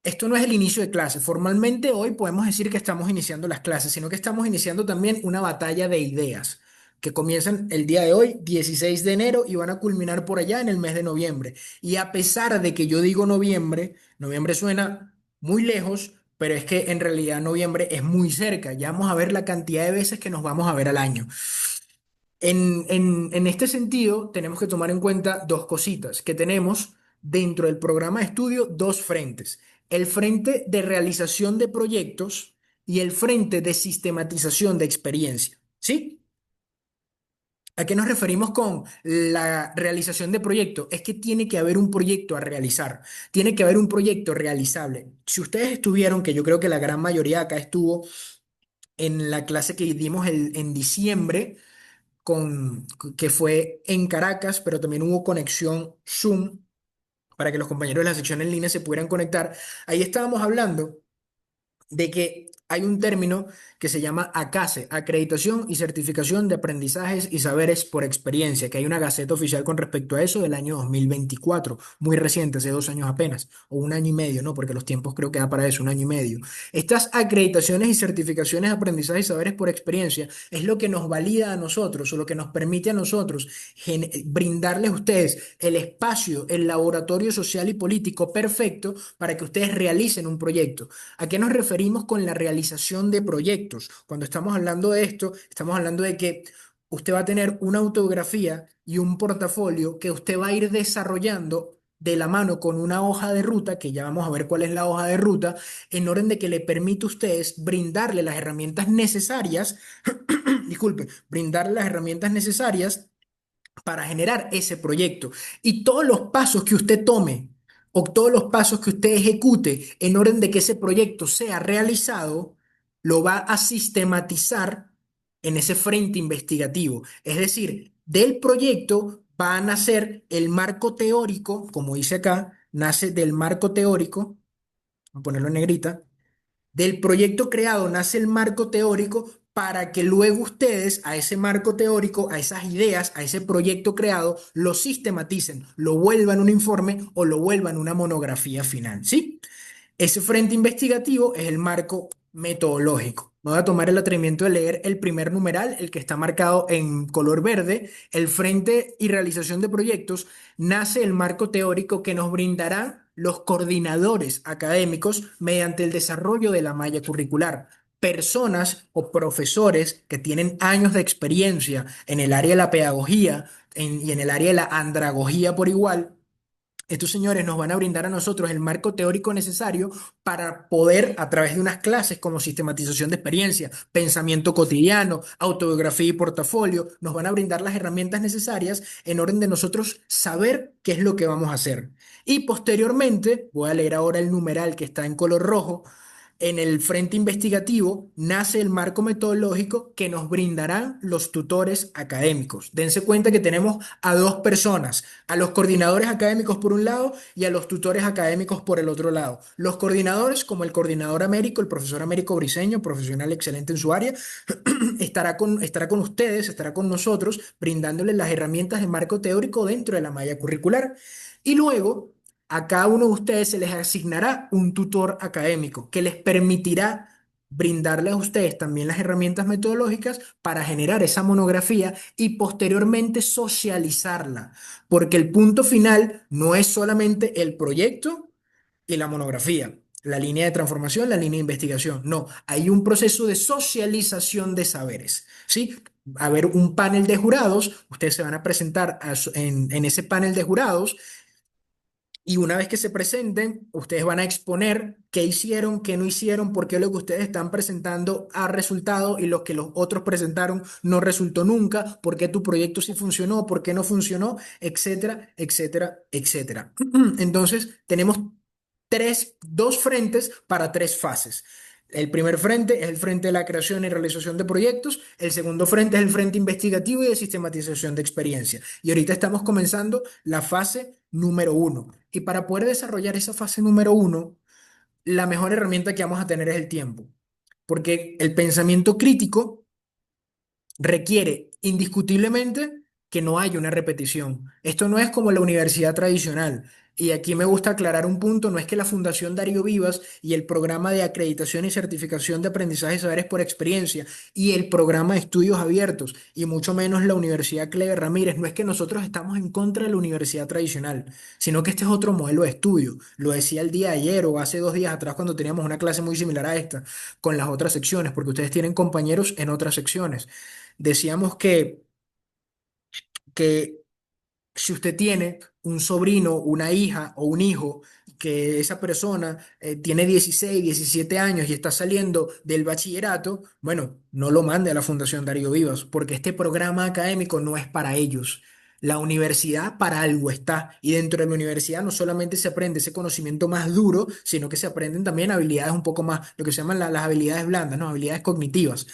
Esto no es el inicio de clase. Formalmente hoy podemos decir que estamos iniciando las clases, sino que estamos iniciando también una batalla de ideas que comienzan el día de hoy, 16 de enero, y van a culminar por allá en el mes de noviembre. Y a pesar de que yo digo noviembre, noviembre suena muy lejos, pero es que en realidad noviembre es muy cerca. Ya vamos a ver la cantidad de veces que nos vamos a ver al año. En este sentido, tenemos que tomar en cuenta dos cositas, que tenemos dentro del programa de estudio dos frentes. El frente de realización de proyectos y el frente de sistematización de experiencia. ¿Sí? ¿A qué nos referimos con la realización de proyectos? Es que tiene que haber un proyecto a realizar, tiene que haber un proyecto realizable. Si ustedes estuvieron, que yo creo que la gran mayoría acá estuvo en la clase que dimos en diciembre, que fue en Caracas, pero también hubo conexión Zoom para que los compañeros de la sección en línea se pudieran conectar. Ahí estábamos hablando de que hay un término que se llama ACACE, Acreditación y Certificación de Aprendizajes y Saberes por Experiencia, que hay una gaceta oficial con respecto a eso del año 2024, muy reciente, hace 2 años apenas, o un año y medio, ¿no? Porque los tiempos creo que da para eso, un año y medio. Estas acreditaciones y certificaciones de aprendizaje y saberes por experiencia es lo que nos valida a nosotros, o lo que nos permite a nosotros brindarles a ustedes el espacio, el laboratorio social y político perfecto para que ustedes realicen un proyecto. ¿A qué nos referimos con la realización de proyectos? Cuando estamos hablando de esto, estamos hablando de que usted va a tener una autografía y un portafolio que usted va a ir desarrollando de la mano con una hoja de ruta, que ya vamos a ver cuál es la hoja de ruta, en orden de que le permite a ustedes brindarle las herramientas necesarias, disculpe, brindarle las herramientas necesarias para generar ese proyecto. Y todos los pasos que usted tome o todos los pasos que usted ejecute en orden de que ese proyecto sea realizado, lo va a sistematizar en ese frente investigativo. Es decir, del proyecto va a nacer el marco teórico, como dice acá, nace del marco teórico, voy a ponerlo en negrita, del proyecto creado nace el marco teórico para que luego ustedes a ese marco teórico, a esas ideas, a ese proyecto creado, lo sistematicen, lo vuelvan un informe o lo vuelvan una monografía final, ¿sí? Ese frente investigativo es el marco metodológico. Me voy a tomar el atrevimiento de leer el primer numeral, el que está marcado en color verde. El frente y realización de proyectos nace el marco teórico que nos brindarán los coordinadores académicos mediante el desarrollo de la malla curricular. Personas o profesores que tienen años de experiencia en el área de la pedagogía y en el área de la andragogía por igual. Estos señores nos van a brindar a nosotros el marco teórico necesario para poder, a través de unas clases como sistematización de experiencia, pensamiento cotidiano, autobiografía y portafolio, nos van a brindar las herramientas necesarias en orden de nosotros saber qué es lo que vamos a hacer. Y posteriormente, voy a leer ahora el numeral que está en color rojo. En el frente investigativo nace el marco metodológico que nos brindarán los tutores académicos. Dense cuenta que tenemos a dos personas, a los coordinadores académicos por un lado y a los tutores académicos por el otro lado. Los coordinadores, como el coordinador Américo, el profesor Américo Briceño, profesional excelente en su área, estará con ustedes, estará con nosotros, brindándoles las herramientas de marco teórico dentro de la malla curricular. Y luego, a cada uno de ustedes se les asignará un tutor académico que les permitirá brindarles a ustedes también las herramientas metodológicas para generar esa monografía y posteriormente socializarla, porque el punto final no es solamente el proyecto y la monografía, la línea de transformación, la línea de investigación. No, hay un proceso de socialización de saberes, ¿sí? Va a haber un panel de jurados, ustedes se van a presentar en ese panel de jurados y una vez que se presenten, ustedes van a exponer qué hicieron, qué no hicieron, por qué lo que ustedes están presentando ha resultado y lo que los otros presentaron no resultó nunca, por qué tu proyecto sí funcionó, por qué no funcionó, etcétera, etcétera, etcétera. Entonces, tenemos dos frentes para tres fases. El primer frente es el frente de la creación y realización de proyectos. El segundo frente es el frente investigativo y de sistematización de experiencia. Y ahorita estamos comenzando la fase número uno. Y para poder desarrollar esa fase número uno, la mejor herramienta que vamos a tener es el tiempo. Porque el pensamiento crítico requiere indiscutiblemente que no haya una repetición. Esto no es como la universidad tradicional. Y aquí me gusta aclarar un punto, no es que la Fundación Darío Vivas y el programa de acreditación y certificación de aprendizaje y saberes por experiencia y el programa de estudios abiertos y mucho menos la Universidad Clever Ramírez, no es que nosotros estamos en contra de la universidad tradicional, sino que este es otro modelo de estudio. Lo decía el día de ayer o hace 2 días atrás cuando teníamos una clase muy similar a esta con las otras secciones, porque ustedes tienen compañeros en otras secciones. Decíamos que si usted tiene un sobrino, una hija o un hijo, que esa persona tiene 16, 17 años y está saliendo del bachillerato, bueno, no lo mande a la Fundación Darío Vivas, porque este programa académico no es para ellos. La universidad para algo está, y dentro de la universidad no solamente se aprende ese conocimiento más duro, sino que se aprenden también habilidades un poco más, lo que se llaman las habilidades blandas, ¿no? Habilidades cognitivas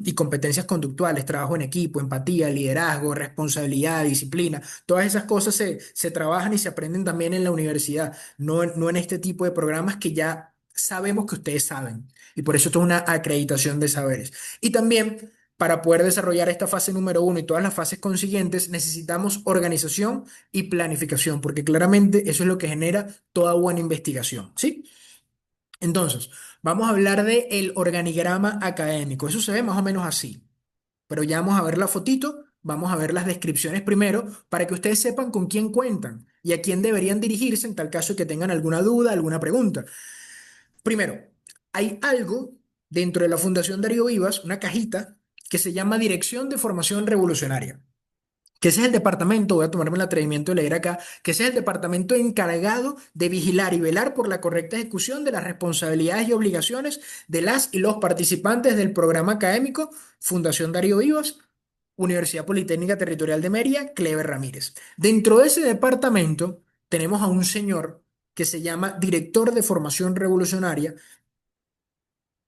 y competencias conductuales, trabajo en equipo, empatía, liderazgo, responsabilidad, disciplina. Todas esas cosas se trabajan y se aprenden también en la universidad, no en este tipo de programas que ya sabemos que ustedes saben. Y por eso esto es una acreditación de saberes. Y también, para poder desarrollar esta fase número uno y todas las fases consiguientes, necesitamos organización y planificación, porque claramente eso es lo que genera toda buena investigación, ¿sí? Entonces, vamos a hablar del organigrama académico. Eso se ve más o menos así, pero ya vamos a ver la fotito, vamos a ver las descripciones primero para que ustedes sepan con quién cuentan y a quién deberían dirigirse en tal caso que tengan alguna duda, alguna pregunta. Primero, hay algo dentro de la Fundación Darío Vivas, una cajita que se llama Dirección de Formación Revolucionaria, que ese es el departamento, voy a tomarme el atrevimiento de leer acá, que ese es el departamento encargado de vigilar y velar por la correcta ejecución de las responsabilidades y obligaciones de las y los participantes del programa académico Fundación Darío Vivas, Universidad Politécnica Territorial de Mérida, Clever Ramírez. Dentro de ese departamento tenemos a un señor que se llama Director de Formación Revolucionaria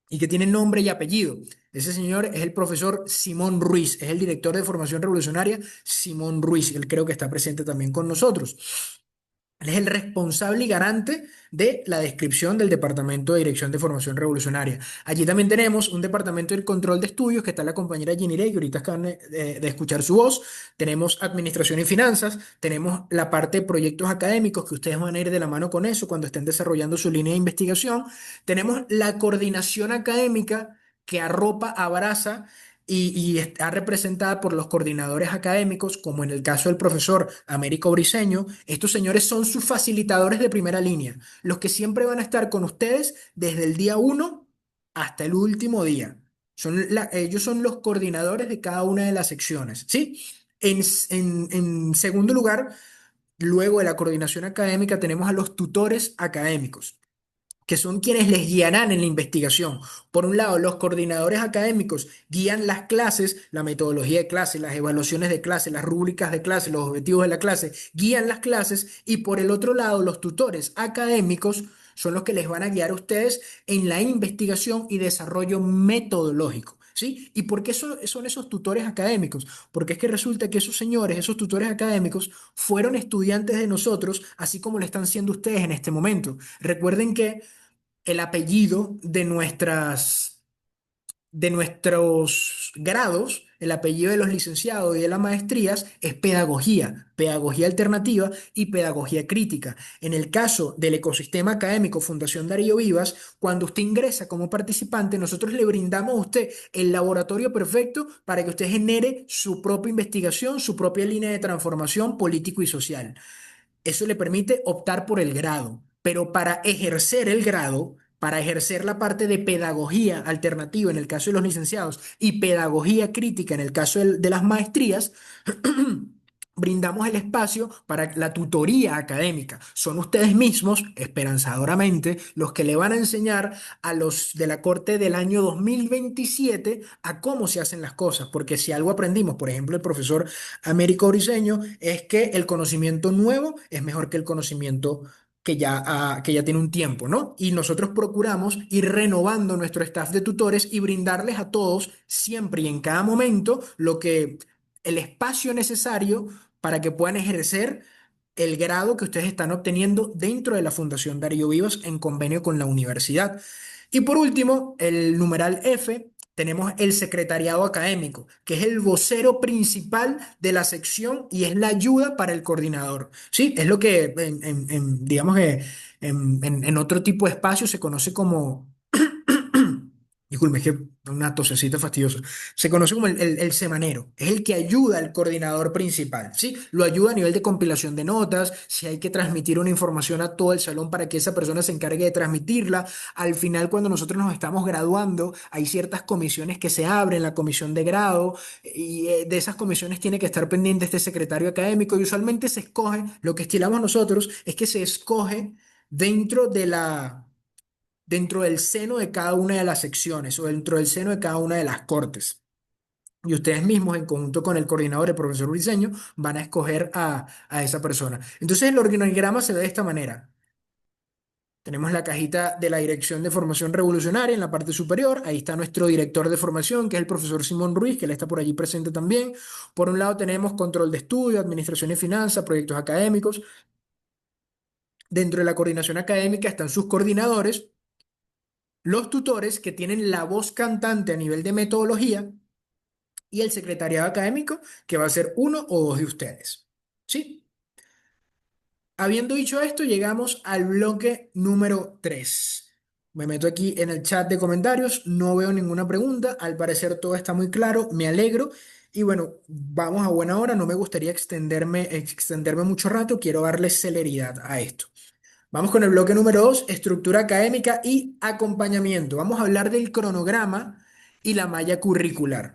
y que tiene nombre y apellido. Ese señor es el profesor Simón Ruiz, es el director de formación revolucionaria Simón Ruiz. Él creo que está presente también con nosotros. Él es el responsable y garante de la descripción del Departamento de Dirección de Formación Revolucionaria. Allí también tenemos un departamento de control de estudios que está la compañera Ginirey, que ahorita acaban de escuchar su voz. Tenemos administración y finanzas. Tenemos la parte de proyectos académicos, que ustedes van a ir de la mano con eso cuando estén desarrollando su línea de investigación. Tenemos la coordinación académica que arropa, abraza y está representada por los coordinadores académicos, como en el caso del profesor Américo Briceño. Estos señores son sus facilitadores de primera línea, los que siempre van a estar con ustedes desde el día uno hasta el último día. Ellos son los coordinadores de cada una de las secciones, ¿sí? En segundo lugar, luego de la coordinación académica, tenemos a los tutores académicos, que son quienes les guiarán en la investigación. Por un lado, los coordinadores académicos guían las clases, la metodología de clase, las evaluaciones de clase, las rúbricas de clase, los objetivos de la clase, guían las clases, y por el otro lado, los tutores académicos son los que les van a guiar a ustedes en la investigación y desarrollo metodológico. ¿Sí? ¿Y por qué son esos tutores académicos? Porque es que resulta que esos señores, esos tutores académicos, fueron estudiantes de nosotros, así como lo están siendo ustedes en este momento. Recuerden que el apellido de nuestros grados, el apellido de los licenciados y de las maestrías es pedagogía, pedagogía alternativa y pedagogía crítica. En el caso del ecosistema académico Fundación Darío Vivas, cuando usted ingresa como participante, nosotros le brindamos a usted el laboratorio perfecto para que usted genere su propia investigación, su propia línea de transformación político y social. Eso le permite optar por el grado, pero para ejercer el grado, para ejercer la parte de pedagogía alternativa en el caso de los licenciados y pedagogía crítica en el caso de las maestrías, brindamos el espacio para la tutoría académica. Son ustedes mismos, esperanzadoramente, los que le van a enseñar a los de la corte del año 2027 a cómo se hacen las cosas, porque si algo aprendimos, por ejemplo, el profesor Américo Briceño, es que el conocimiento nuevo es mejor que el conocimiento que ya tiene un tiempo, ¿no? Y nosotros procuramos ir renovando nuestro staff de tutores y brindarles a todos, siempre y en cada momento, el espacio necesario para que puedan ejercer el grado que ustedes están obteniendo dentro de la Fundación Darío Vivas en convenio con la universidad. Y por último, el numeral F, tenemos el secretariado académico, que es el vocero principal de la sección y es la ayuda para el coordinador. Sí, es lo que, digamos que en otro tipo de espacio se conoce como disculpe, es que una tosecita fastidiosa. Se conoce como el semanero. Es el que ayuda al coordinador principal, ¿sí? Lo ayuda a nivel de compilación de notas, si hay que transmitir una información a todo el salón para que esa persona se encargue de transmitirla. Al final, cuando nosotros nos estamos graduando, hay ciertas comisiones que se abren, la comisión de grado, y de esas comisiones tiene que estar pendiente este secretario académico, y usualmente se escoge, lo que estilamos nosotros es que se escoge dentro dentro del seno de cada una de las secciones o dentro del seno de cada una de las cortes. Y ustedes mismos, en conjunto con el coordinador, el profesor Briceño, van a escoger a esa persona. Entonces, el organigrama se ve de esta manera. Tenemos la cajita de la Dirección de Formación Revolucionaria en la parte superior. Ahí está nuestro director de formación, que es el profesor Simón Ruiz, que él está por allí presente también. Por un lado tenemos control de estudio, administración y finanzas, proyectos académicos. Dentro de la coordinación académica están sus coordinadores, los tutores que tienen la voz cantante a nivel de metodología y el secretariado académico que va a ser uno o dos de ustedes. ¿Sí? Habiendo dicho esto, llegamos al bloque número 3. Me meto aquí en el chat de comentarios, no veo ninguna pregunta, al parecer todo está muy claro, me alegro. Y bueno, vamos a buena hora, no me gustaría extenderme mucho rato, quiero darle celeridad a esto. Vamos con el bloque número 2, estructura académica y acompañamiento. Vamos a hablar del cronograma y la malla curricular.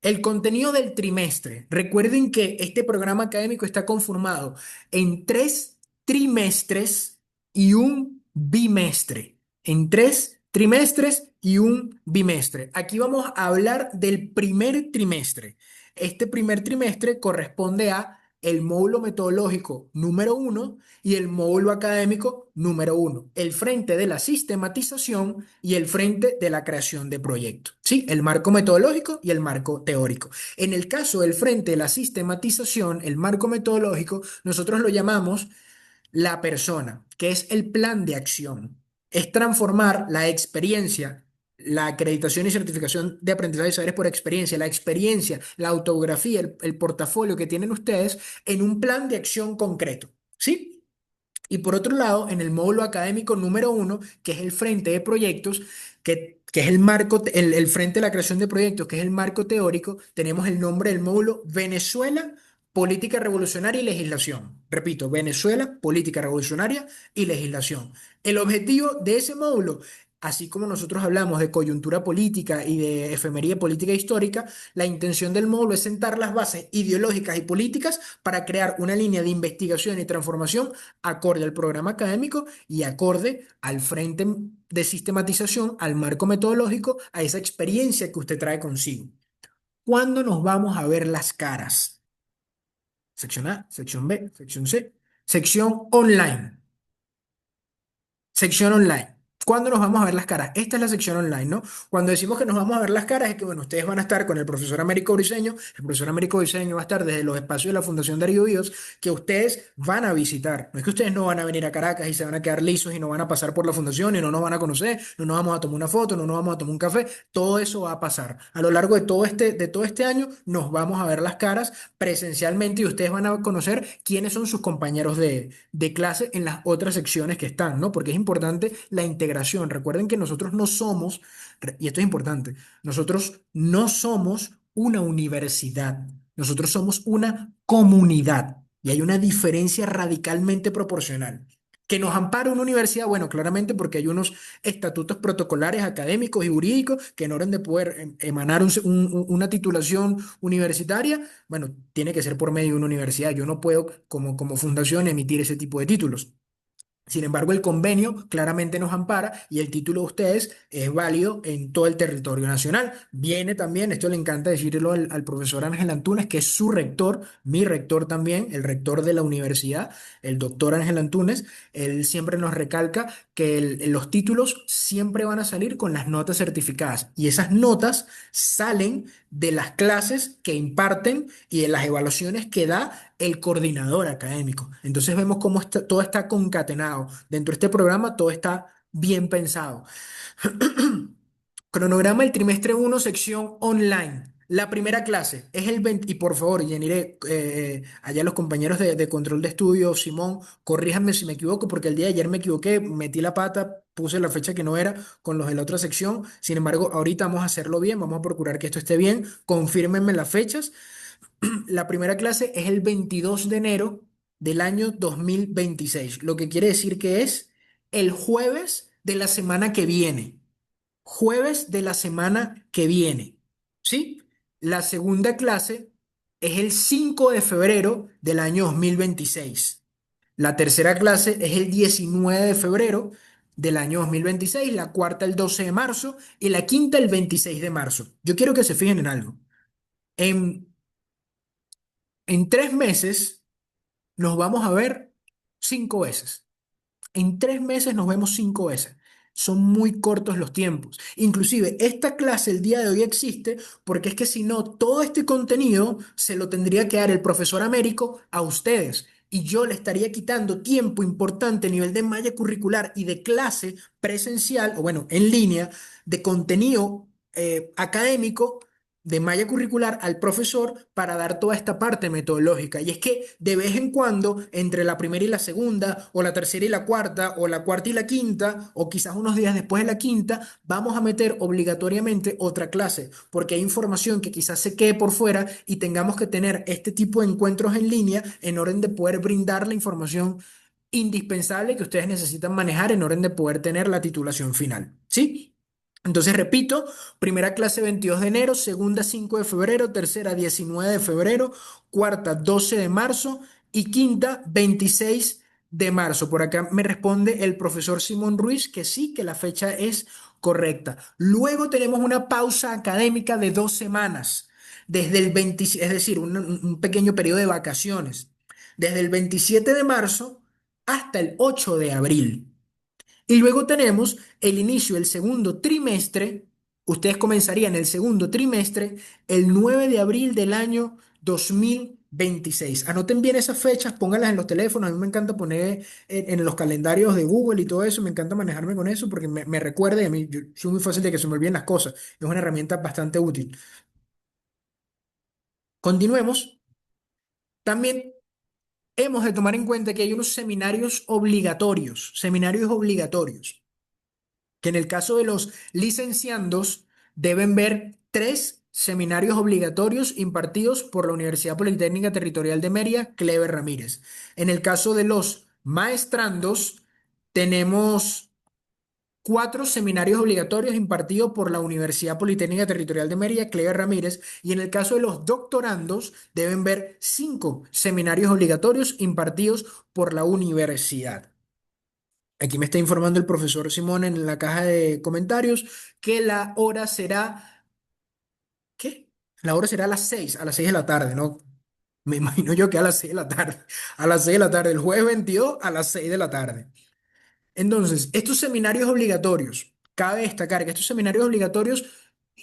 El contenido del trimestre. Recuerden que este programa académico está conformado en 3 trimestres y un bimestre. En 3 trimestres y un bimestre. Aquí vamos a hablar del primer trimestre. Este primer trimestre corresponde a el módulo metodológico número 1 y el módulo académico número 1. El frente de la sistematización y el frente de la creación de proyectos. Sí, el marco metodológico y el marco teórico. En el caso del frente de la sistematización, el marco metodológico, nosotros lo llamamos la persona, que es el plan de acción. Es transformar la experiencia, la acreditación y certificación de aprendizaje de saberes por experiencia, la experiencia, la autografía, el portafolio que tienen ustedes en un plan de acción concreto. ¿Sí? Y por otro lado, en el módulo académico número 1, que es el frente de proyectos, que es el marco, el frente de la creación de proyectos, que es el marco teórico, tenemos el nombre del módulo Venezuela, Política Revolucionaria y Legislación. Repito, Venezuela, Política Revolucionaria y Legislación. El objetivo de ese módulo, así como nosotros hablamos de coyuntura política y de efemería política e histórica, la intención del módulo es sentar las bases ideológicas y políticas para crear una línea de investigación y transformación acorde al programa académico y acorde al frente de sistematización, al marco metodológico, a esa experiencia que usted trae consigo. ¿Cuándo nos vamos a ver las caras? Sección A, sección B, sección C, sección online. Sección online. ¿Cuándo nos vamos a ver las caras? Esta es la sección online, ¿no? Cuando decimos que nos vamos a ver las caras es que, bueno, ustedes van a estar con el profesor Américo Briceño, el profesor Américo Briceño va a estar desde los espacios de la Fundación Darío Víos, que ustedes van a visitar. No es que ustedes no van a venir a Caracas y se van a quedar lisos y no van a pasar por la fundación y no nos van a conocer, no nos vamos a tomar una foto, no nos vamos a tomar un café, todo eso va a pasar. A lo largo de todo este año nos vamos a ver las caras presencialmente y ustedes van a conocer quiénes son sus compañeros de clase en las otras secciones que están, ¿no? Porque es importante la integración. Recuerden que nosotros no somos, y esto es importante, nosotros no somos una universidad, nosotros somos una comunidad y hay una diferencia radicalmente proporcional. Que nos ampara una universidad, bueno, claramente porque hay unos estatutos protocolares académicos y jurídicos que en orden de poder emanar una titulación universitaria, bueno, tiene que ser por medio de una universidad. Yo no puedo, como fundación, emitir ese tipo de títulos. Sin embargo, el convenio claramente nos ampara y el título de ustedes es válido en todo el territorio nacional. Viene también, esto le encanta decirlo al profesor Ángel Antunes, que es su rector, mi rector también, el rector de la universidad, el doctor Ángel Antunes. Él siempre nos recalca que los títulos siempre van a salir con las notas certificadas y esas notas salen de las clases que imparten y de las evaluaciones que da el coordinador académico. Entonces vemos cómo todo está concatenado. Dentro de este programa todo está bien pensado. Cronograma del trimestre 1, sección online. La primera clase es el 20, y por favor, Yanire, allá los compañeros de control de estudio, Simón, corríjanme si me equivoco, porque el día de ayer me equivoqué, metí la pata, puse la fecha que no era con los de la otra sección. Sin embargo, ahorita vamos a hacerlo bien, vamos a procurar que esto esté bien. Confírmenme las fechas. La primera clase es el 22 de enero del año 2026, lo que quiere decir que es el jueves de la semana que viene. Jueves de la semana que viene. ¿Sí? La segunda clase es el 5 de febrero del año 2026. La tercera clase es el 19 de febrero del año 2026, la cuarta el 12 de marzo y la quinta el 26 de marzo. Yo quiero que se fijen en algo. En, en 3 meses nos vamos a ver 5 veces. En 3 meses nos vemos 5 veces. Son muy cortos los tiempos. Inclusive, esta clase el día de hoy existe porque es que si no, todo este contenido se lo tendría que dar el profesor Américo a ustedes. y yo le estaría quitando tiempo importante a nivel de malla curricular y de clase presencial, o bueno, en línea, de contenido académico de malla curricular al profesor para dar toda esta parte metodológica. Y es que de vez en cuando, entre la primera y la segunda, o la tercera y la cuarta, o la cuarta y la quinta, o quizás unos días después de la quinta, vamos a meter obligatoriamente otra clase, porque hay información que quizás se quede por fuera y tengamos que tener este tipo de encuentros en línea en orden de poder brindar la información indispensable que ustedes necesitan manejar en orden de poder tener la titulación final. ¿Sí? Entonces, repito, primera clase 22 de enero, segunda 5 de febrero, tercera 19 de febrero, cuarta 12 de marzo y quinta 26 de marzo. Por acá me responde el profesor Simón Ruiz que sí, que la fecha es correcta. Luego tenemos una pausa académica de 2 semanas, desde el 20, es decir, un pequeño periodo de vacaciones, desde el 27 de marzo hasta el 8 de abril. Y luego tenemos el inicio del segundo trimestre. Ustedes comenzarían el segundo trimestre el 9 de abril del año 2026. Anoten bien esas fechas, pónganlas en los teléfonos. A mí me encanta poner en los calendarios de Google y todo eso. Me encanta manejarme con eso porque me recuerda y a mí yo soy muy fácil de que se me olviden las cosas. Es una herramienta bastante útil. Continuemos. También hemos de tomar en cuenta que hay unos seminarios obligatorios, que en el caso de los licenciandos deben ver 3 seminarios obligatorios impartidos por la Universidad Politécnica Territorial de Mérida, Clever Ramírez. En el caso de los maestrandos, tenemos 4 seminarios obligatorios impartidos por la Universidad Politécnica Territorial de Mérida, Clever Ramírez, y en el caso de los doctorandos, deben ver 5 seminarios obligatorios impartidos por la universidad. Aquí me está informando el profesor Simón en la caja de comentarios que la hora será, ¿qué? La hora será a las 6 de la tarde, ¿no? Me imagino yo que a las 6 de la tarde, a las 6 de la tarde, el jueves 22 a las 6 de la tarde. Entonces, estos seminarios obligatorios, cabe destacar que estos seminarios obligatorios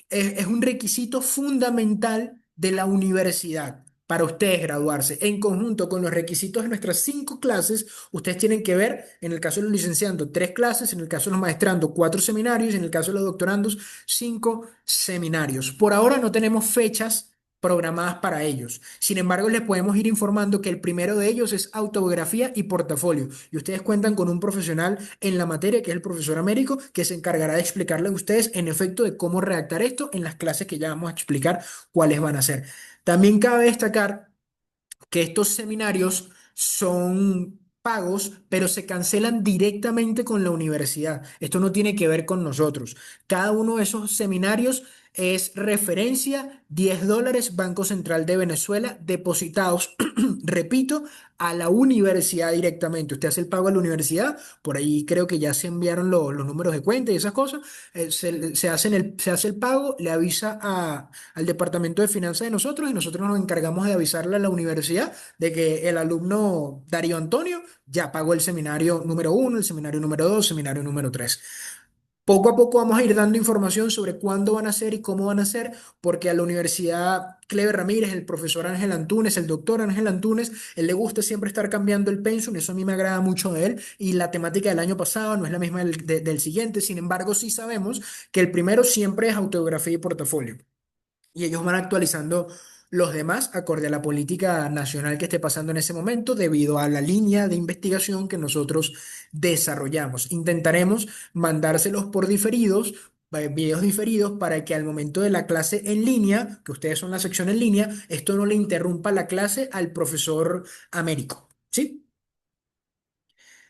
es un requisito fundamental de la universidad para ustedes graduarse. En conjunto con los requisitos de nuestras 5 clases, ustedes tienen que ver, en el caso de los licenciandos, 3 clases, en el caso de los maestrandos, 4 seminarios, y en el caso de los doctorandos, 5 seminarios. Por ahora no tenemos fechas programadas para ellos. Sin embargo, les podemos ir informando que el primero de ellos es autobiografía y portafolio. Y ustedes cuentan con un profesional en la materia, que es el profesor Américo, que se encargará de explicarle a ustedes en efecto de cómo redactar esto en las clases que ya vamos a explicar cuáles van a ser. También cabe destacar que estos seminarios son pagos, pero se cancelan directamente con la universidad. Esto no tiene que ver con nosotros. Cada uno de esos seminarios es referencia, $10, Banco Central de Venezuela, depositados, repito, a la universidad directamente. Usted hace el pago a la universidad, por ahí creo que ya se enviaron los números de cuenta y esas cosas. Se hace el pago, le avisa al departamento de finanzas de nosotros y nosotros nos encargamos de avisarle a la universidad de que el alumno Darío Antonio ya pagó el seminario número 1, el seminario número 2, seminario número 3. Poco a poco vamos a ir dando información sobre cuándo van a ser y cómo van a ser, porque a la Universidad Clever Ramírez, el profesor Ángel Antúnez, el doctor Ángel Antúnez, él le gusta siempre estar cambiando el pensum, eso a mí me agrada mucho de él, y la temática del año pasado no es la misma del siguiente. Sin embargo, sí sabemos que el primero siempre es autobiografía y portafolio, y ellos van actualizando los demás acorde a la política nacional que esté pasando en ese momento debido a la línea de investigación que nosotros desarrollamos. Intentaremos mandárselos por diferidos, videos diferidos, para que al momento de la clase en línea, que ustedes son la sección en línea, esto no le interrumpa la clase al profesor Américo. ¿Sí?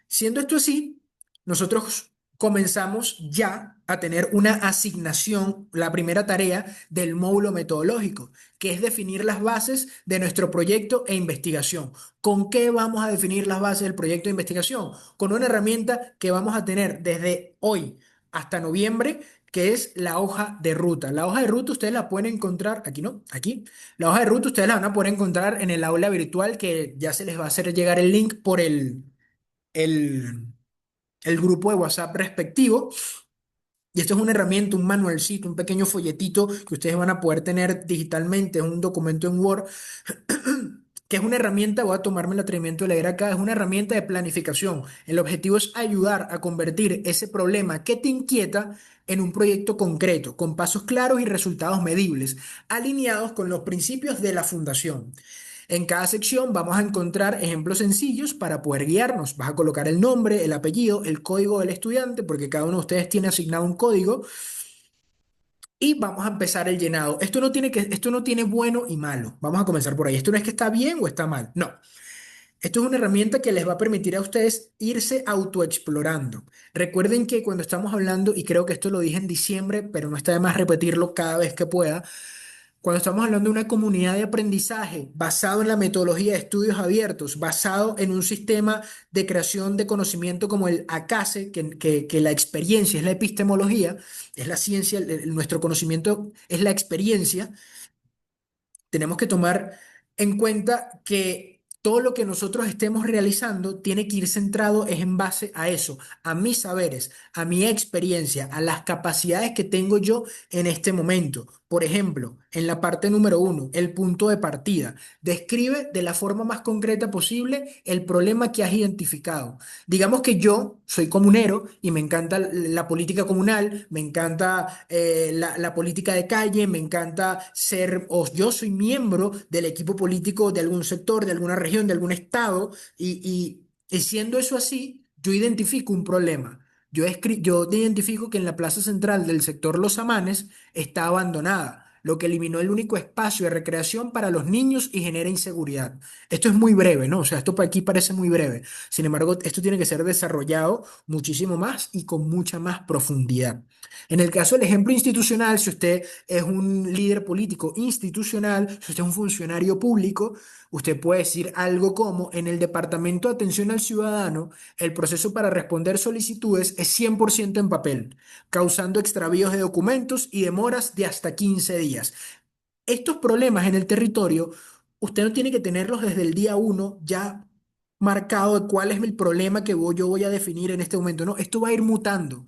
Siendo esto así, nosotros comenzamos ya a tener una asignación, la primera tarea del módulo metodológico, que es definir las bases de nuestro proyecto e investigación. ¿Con qué vamos a definir las bases del proyecto de investigación? Con una herramienta que vamos a tener desde hoy hasta noviembre, que es la hoja de ruta. La hoja de ruta ustedes la pueden encontrar, aquí no, aquí. La hoja de ruta ustedes la van a poder encontrar en el aula virtual, que ya se les va a hacer llegar el link por el, el grupo de WhatsApp respectivo. Y esto es una herramienta, un manualcito, un pequeño folletito que ustedes van a poder tener digitalmente, es un documento en Word que es una herramienta, voy a tomarme el atrevimiento de leer acá, es una herramienta de planificación. El objetivo es ayudar a convertir ese problema que te inquieta en un proyecto concreto, con pasos claros y resultados medibles, alineados con los principios de la fundación. En cada sección vamos a encontrar ejemplos sencillos para poder guiarnos. Vas a colocar el nombre, el apellido, el código del estudiante, porque cada uno de ustedes tiene asignado un código, y vamos a empezar el llenado. Esto no tiene bueno y malo. Vamos a comenzar por ahí. Esto no es que está bien o está mal. No. Esto es una herramienta que les va a permitir a ustedes irse autoexplorando. Recuerden que cuando estamos hablando, y creo que esto lo dije en diciembre, pero no está de más repetirlo cada vez que pueda, cuando estamos hablando de una comunidad de aprendizaje basado en la metodología de estudios abiertos, basado en un sistema de creación de conocimiento como el ACASE, que la experiencia es la epistemología, es la ciencia, nuestro conocimiento es la experiencia. Tenemos que tomar en cuenta que todo lo que nosotros estemos realizando tiene que ir centrado es en base a eso, a mis saberes, a mi experiencia, a las capacidades que tengo yo en este momento. Por ejemplo, en la parte número uno, el punto de partida. Describe de la forma más concreta posible el problema que has identificado. Digamos que yo soy comunero y me encanta la política comunal, me encanta la política de calle, me encanta ser, o yo soy miembro del equipo político de algún sector, de alguna región, de algún estado, y siendo eso así, yo identifico un problema. Yo identifico que en la plaza central del sector Los Amanes está abandonada, lo que eliminó el único espacio de recreación para los niños y genera inseguridad. Esto es muy breve, ¿no? O sea, esto para aquí parece muy breve. Sin embargo, esto tiene que ser desarrollado muchísimo más y con mucha más profundidad. En el caso del ejemplo institucional, si usted es un líder político institucional, si usted es un funcionario público, usted puede decir algo como: en el Departamento de Atención al Ciudadano, el proceso para responder solicitudes es 100% en papel, causando extravíos de documentos y demoras de hasta 15 días. Estos problemas en el territorio, usted no tiene que tenerlos desde el día uno ya marcado de cuál es el problema que yo voy a definir en este momento. No, esto va a ir mutando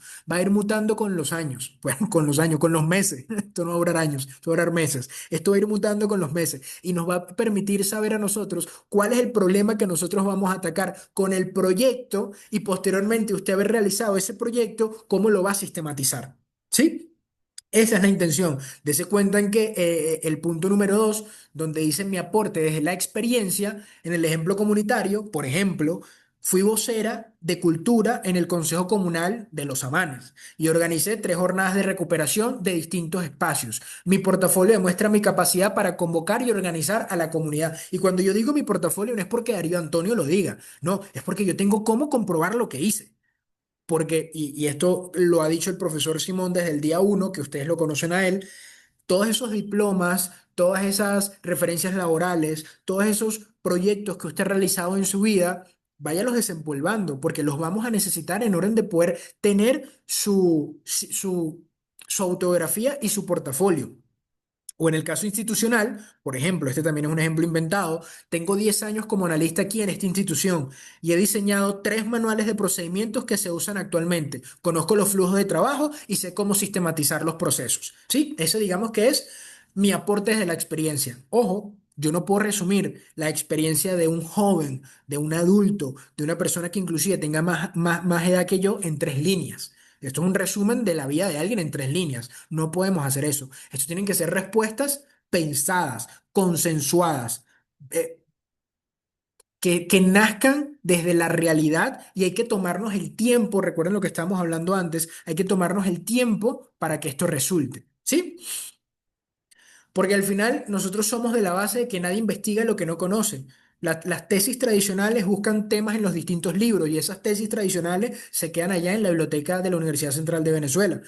con los años, bueno, con los años, con los meses. Esto no va a durar años, esto va a durar meses. Esto va a ir mutando con los meses y nos va a permitir saber a nosotros cuál es el problema que nosotros vamos a atacar con el proyecto, y posteriormente usted haber realizado ese proyecto, cómo lo va a sistematizar. ¿Sí? Esa es la intención. Dese cuenta en que el punto número dos, donde dice mi aporte desde la experiencia, en el ejemplo comunitario, por ejemplo, fui vocera de cultura en el Consejo Comunal de Los Amanes y organicé 3 jornadas de recuperación de distintos espacios. Mi portafolio demuestra mi capacidad para convocar y organizar a la comunidad. Y cuando yo digo mi portafolio, no es porque Darío Antonio lo diga, no, es porque yo tengo cómo comprobar lo que hice. Porque, y esto lo ha dicho el profesor Simón desde el día uno, que ustedes lo conocen a él, todos esos diplomas, todas esas referencias laborales, todos esos proyectos que usted ha realizado en su vida, váyalos desempolvando, porque los vamos a necesitar en orden de poder tener su autografía y su portafolio. O en el caso institucional, por ejemplo, este también es un ejemplo inventado, tengo 10 años como analista aquí en esta institución y he diseñado 3 manuales de procedimientos que se usan actualmente. Conozco los flujos de trabajo y sé cómo sistematizar los procesos. Sí, ese digamos que es mi aporte desde la experiencia. Ojo, yo no puedo resumir la experiencia de un joven, de un adulto, de una persona que inclusive tenga más edad que yo en 3 líneas. Esto es un resumen de la vida de alguien en 3 líneas. No podemos hacer eso. Esto tienen que ser respuestas pensadas, consensuadas, eh, que nazcan desde la realidad, y hay que tomarnos el tiempo. Recuerden lo que estábamos hablando antes, hay que tomarnos el tiempo para que esto resulte. ¿Sí? Porque al final nosotros somos de la base de que nadie investiga lo que no conoce. Las tesis tradicionales buscan temas en los distintos libros y esas tesis tradicionales se quedan allá en la biblioteca de la Universidad Central de Venezuela.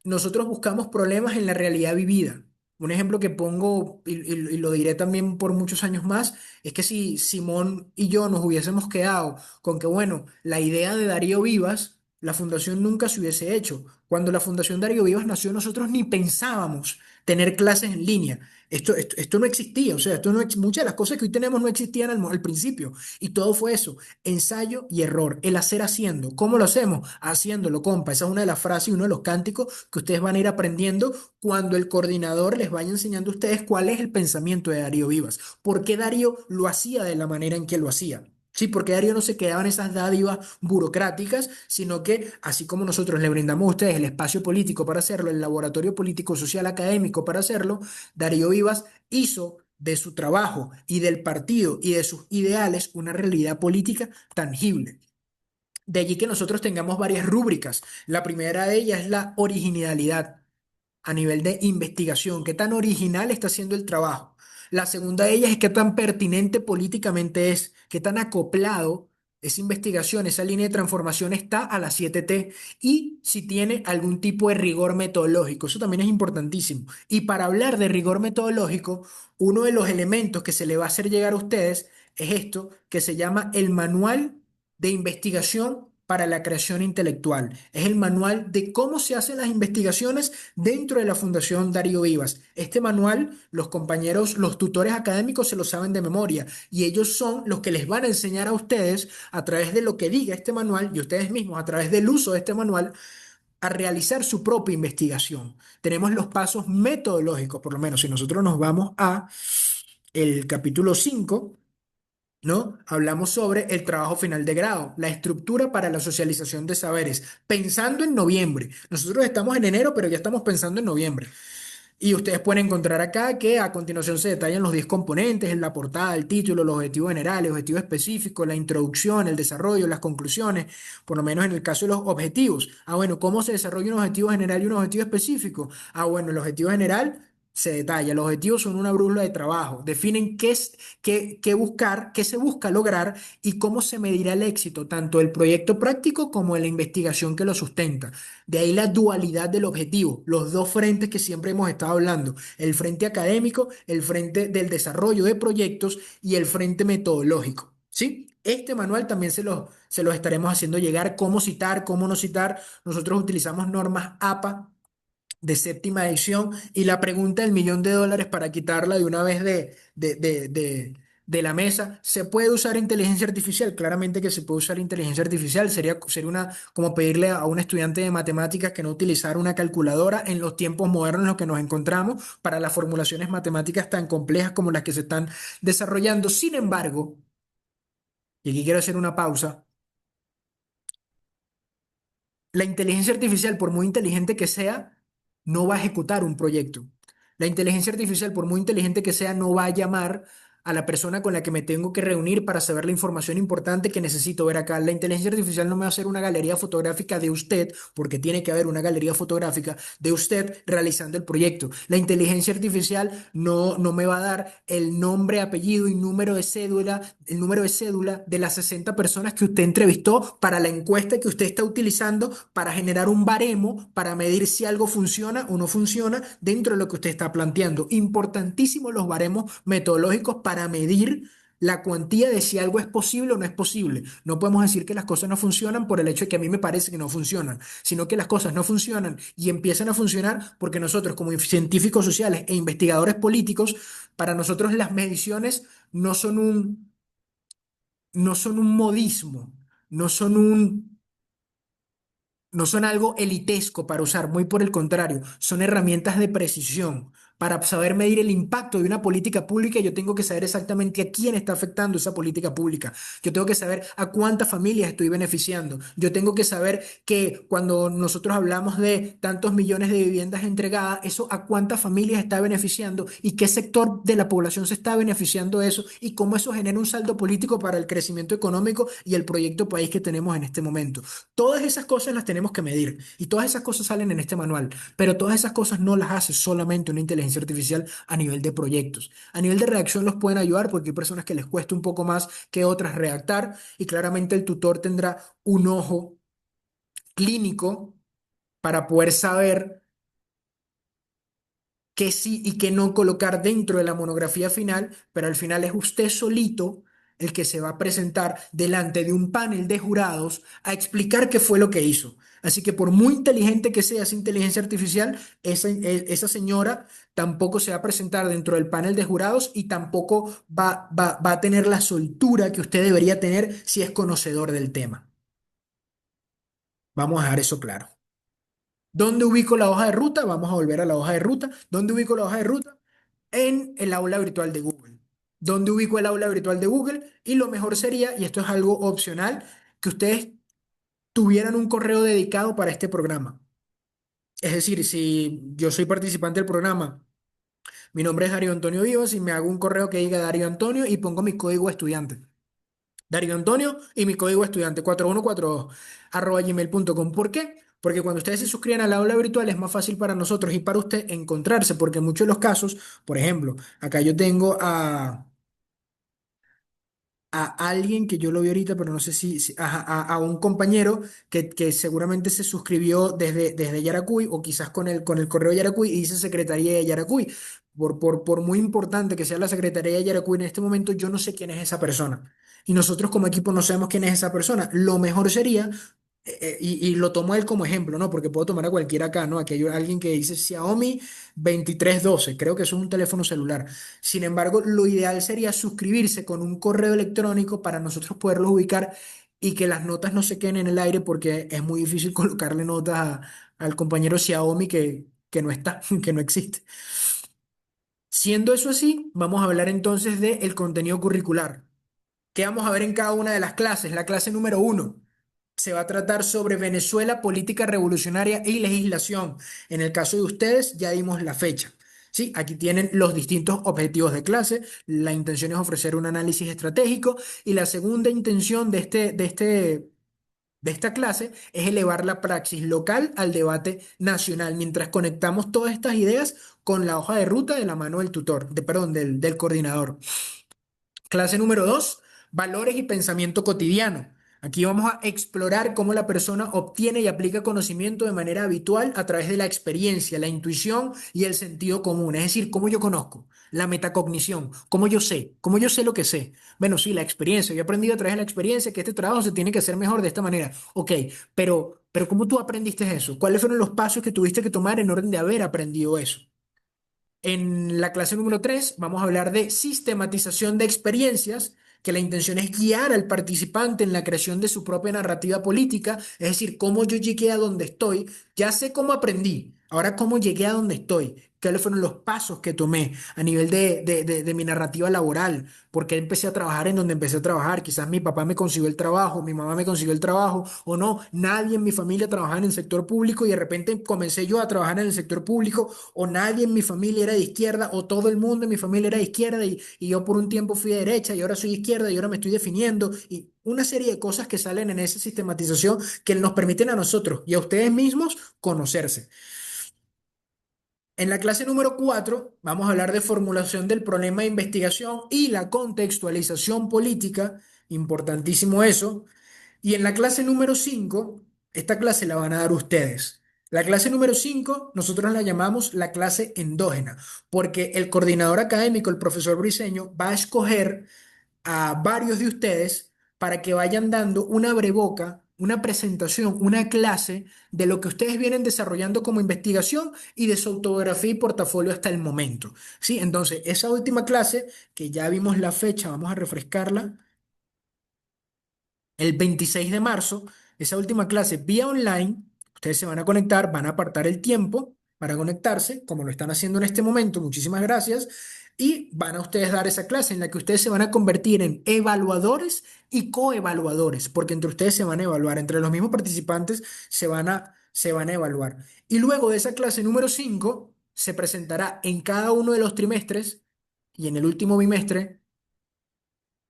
Nosotros buscamos problemas en la realidad vivida. Un ejemplo que pongo, y lo diré también por muchos años más, es que si Simón y yo nos hubiésemos quedado con que, bueno, la idea de Darío Vivas, la fundación nunca se hubiese hecho. Cuando la Fundación Darío Vivas nació, nosotros ni pensábamos tener clases en línea. Esto no existía, o sea, muchas de las cosas que hoy tenemos no existían al principio. Y todo fue eso, ensayo y error, el hacer haciendo. ¿Cómo lo hacemos? Haciéndolo, compa. Esa es una de las frases y uno de los cánticos que ustedes van a ir aprendiendo cuando el coordinador les vaya enseñando a ustedes cuál es el pensamiento de Darío Vivas. ¿Por qué Darío lo hacía de la manera en que lo hacía? Sí, porque Darío no se quedaba en esas dádivas burocráticas, sino que así como nosotros le brindamos a ustedes el espacio político para hacerlo, el laboratorio político social académico para hacerlo, Darío Vivas hizo de su trabajo y del partido y de sus ideales una realidad política tangible. De allí que nosotros tengamos varias rúbricas. La primera de ellas es la originalidad a nivel de investigación, qué tan original está siendo el trabajo. La segunda de ellas es qué tan pertinente políticamente es, qué tan acoplado esa investigación, esa línea de transformación está a las 7T y si tiene algún tipo de rigor metodológico. Eso también es importantísimo. Y para hablar de rigor metodológico, uno de los elementos que se le va a hacer llegar a ustedes es esto que se llama el manual de investigación para la creación intelectual. Es el manual de cómo se hacen las investigaciones dentro de la Fundación Darío Vivas. Este manual, los compañeros, los tutores académicos se lo saben de memoria y ellos son los que les van a enseñar a ustedes a través de lo que diga este manual y ustedes mismos a través del uso de este manual a realizar su propia investigación. Tenemos los pasos metodológicos, por lo menos si nosotros nos vamos a el capítulo 5, ¿no? Hablamos sobre el trabajo final de grado, la estructura para la socialización de saberes, pensando en noviembre. Nosotros estamos en enero, pero ya estamos pensando en noviembre. Y ustedes pueden encontrar acá que a continuación se detallan los 10 componentes, en la portada, el título, los objetivos generales, objetivos específicos, la introducción, el desarrollo, las conclusiones, por lo menos en el caso de los objetivos. Ah, bueno, ¿cómo se desarrolla un objetivo general y un objetivo específico? Ah, bueno, el objetivo general se detalla. Los objetivos son una brújula de trabajo. Definen qué buscar, qué se busca lograr y cómo se medirá el éxito, tanto del proyecto práctico como de la investigación que lo sustenta. De ahí la dualidad del objetivo, los dos frentes que siempre hemos estado hablando, el frente académico, el frente del desarrollo de proyectos y el frente metodológico. ¿Sí? Este manual también se los estaremos haciendo llegar, cómo citar, cómo no citar. Nosotros utilizamos normas APA de séptima edición y la pregunta del millón de dólares para quitarla de una vez de la mesa. ¿Se puede usar inteligencia artificial? Claramente que se puede usar inteligencia artificial. Sería como pedirle a un estudiante de matemáticas que no utilizara una calculadora en los tiempos modernos en los que nos encontramos para las formulaciones matemáticas tan complejas como las que se están desarrollando. Sin embargo, y aquí quiero hacer una pausa, la inteligencia artificial, por muy inteligente que sea, no va a ejecutar un proyecto. La inteligencia artificial, por muy inteligente que sea, no va a llamar a la persona con la que me tengo que reunir para saber la información importante que necesito ver acá. La inteligencia artificial no me va a hacer una galería fotográfica de usted, porque tiene que haber una galería fotográfica de usted realizando el proyecto. La inteligencia artificial no me va a dar el nombre, apellido y número de cédula, el número de cédula de las 60 personas que usted entrevistó para la encuesta que usted está utilizando para generar un baremo para medir si algo funciona o no funciona dentro de lo que usted está planteando. Importantísimos los baremos metodológicos para medir la cuantía de si algo es posible o no es posible. No podemos decir que las cosas no funcionan por el hecho de que a mí me parece que no funcionan, sino que las cosas no funcionan y empiezan a funcionar porque nosotros como científicos sociales e investigadores políticos, para nosotros las mediciones no son un modismo, no son no son algo elitesco para usar, muy por el contrario, son herramientas de precisión. Para saber medir el impacto de una política pública, yo tengo que saber exactamente a quién está afectando esa política pública. Yo tengo que saber a cuántas familias estoy beneficiando. Yo tengo que saber que cuando nosotros hablamos de tantos millones de viviendas entregadas, eso a cuántas familias está beneficiando y qué sector de la población se está beneficiando de eso y cómo eso genera un saldo político para el crecimiento económico y el proyecto país que tenemos en este momento. Todas esas cosas las tenemos que medir y todas esas cosas salen en este manual, pero todas esas cosas no las hace solamente una inteligencia artificial a nivel de proyectos. A nivel de redacción los pueden ayudar porque hay personas que les cuesta un poco más que otras redactar y claramente el tutor tendrá un ojo clínico para poder saber qué sí y qué no colocar dentro de la monografía final, pero al final es usted solito el que se va a presentar delante de un panel de jurados a explicar qué fue lo que hizo. Así que por muy inteligente que sea esa inteligencia artificial, esa señora tampoco se va a presentar dentro del panel de jurados y tampoco va a tener la soltura que usted debería tener si es conocedor del tema. Vamos a dejar eso claro. ¿Dónde ubico la hoja de ruta? Vamos a volver a la hoja de ruta. ¿Dónde ubico la hoja de ruta? En el aula virtual de Google. ¿Dónde ubico el aula virtual de Google? Y lo mejor sería, y esto es algo opcional, que ustedes tuvieran un correo dedicado para este programa. Es decir, si yo soy participante del programa, mi nombre es Darío Antonio Vivas y me hago un correo que diga Darío Antonio y pongo mi código estudiante. Darío Antonio y mi código estudiante 4142 @gmail.com. ¿Por qué? Porque cuando ustedes se suscriban al aula virtual es más fácil para nosotros y para usted encontrarse, porque en muchos de los casos, por ejemplo, acá yo tengo a alguien que yo lo vi ahorita, pero no sé a un compañero que seguramente se suscribió desde Yaracuy o quizás con el correo de Yaracuy y dice Secretaría de Yaracuy. Por muy importante que sea la Secretaría de Yaracuy en este momento, yo no sé quién es esa persona. Y nosotros como equipo no sabemos quién es esa persona. Lo mejor sería y lo tomo a él como ejemplo, ¿no? Porque puedo tomar a cualquiera acá, ¿no? Aquí hay alguien que dice Xiaomi 2312, creo que eso es un teléfono celular. Sin embargo, lo ideal sería suscribirse con un correo electrónico para nosotros poderlos ubicar y que las notas no se queden en el aire porque es muy difícil colocarle notas al compañero Xiaomi que no está, que no existe. Siendo eso así, vamos a hablar entonces del contenido curricular. ¿Qué vamos a ver en cada una de las clases? La clase número uno se va a tratar sobre Venezuela, política revolucionaria y legislación. En el caso de ustedes, ya dimos la fecha. Sí, aquí tienen los distintos objetivos de clase. La intención es ofrecer un análisis estratégico y la segunda intención de esta clase es elevar la praxis local al debate nacional, mientras conectamos todas estas ideas con la hoja de ruta de la mano del tutor, perdón, del coordinador. Clase número 2, valores y pensamiento cotidiano. Aquí vamos a explorar cómo la persona obtiene y aplica conocimiento de manera habitual a través de la experiencia, la intuición y el sentido común. Es decir, cómo yo conozco, la metacognición, cómo yo sé lo que sé. Bueno, sí, la experiencia. Yo he aprendido a través de la experiencia que este trabajo se tiene que hacer mejor de esta manera. Ok, pero ¿cómo tú aprendiste eso? ¿Cuáles fueron los pasos que tuviste que tomar en orden de haber aprendido eso? En la clase número 3 vamos a hablar de sistematización de experiencias, que la intención es guiar al participante en la creación de su propia narrativa política, es decir, cómo yo llegué a donde estoy, ya sé cómo aprendí, ahora cómo llegué a donde estoy, cuáles fueron los pasos que tomé a nivel de mi narrativa laboral, porque empecé a trabajar en donde empecé a trabajar, quizás mi papá me consiguió el trabajo, mi mamá me consiguió el trabajo, o no, nadie en mi familia trabajaba en el sector público y de repente comencé yo a trabajar en el sector público o nadie en mi familia era de izquierda, o todo el mundo en mi familia era de izquierda y yo por un tiempo fui de derecha y ahora soy izquierda y ahora me estoy definiendo, y una serie de cosas que salen en esa sistematización que nos permiten a nosotros y a ustedes mismos conocerse. En la clase número 4 vamos a hablar de formulación del problema de investigación y la contextualización política, importantísimo eso. Y en la clase número 5 esta clase la van a dar ustedes. La clase número 5 nosotros la llamamos la clase endógena, porque el coordinador académico, el profesor Briceño, va a escoger a varios de ustedes para que vayan dando una breboca, una presentación, una clase de lo que ustedes vienen desarrollando como investigación y de su autobiografía y portafolio hasta el momento. ¿Sí? Entonces, esa última clase, que ya vimos la fecha, vamos a refrescarla el 26 de marzo, esa última clase vía online, ustedes se van a conectar, van a apartar el tiempo para conectarse, como lo están haciendo en este momento, muchísimas gracias, y van a ustedes dar esa clase en la que ustedes se van a convertir en evaluadores y coevaluadores, porque entre ustedes se van a evaluar, entre los mismos participantes se van a evaluar. Y luego de esa clase número 5 se presentará en cada uno de los trimestres y en el último bimestre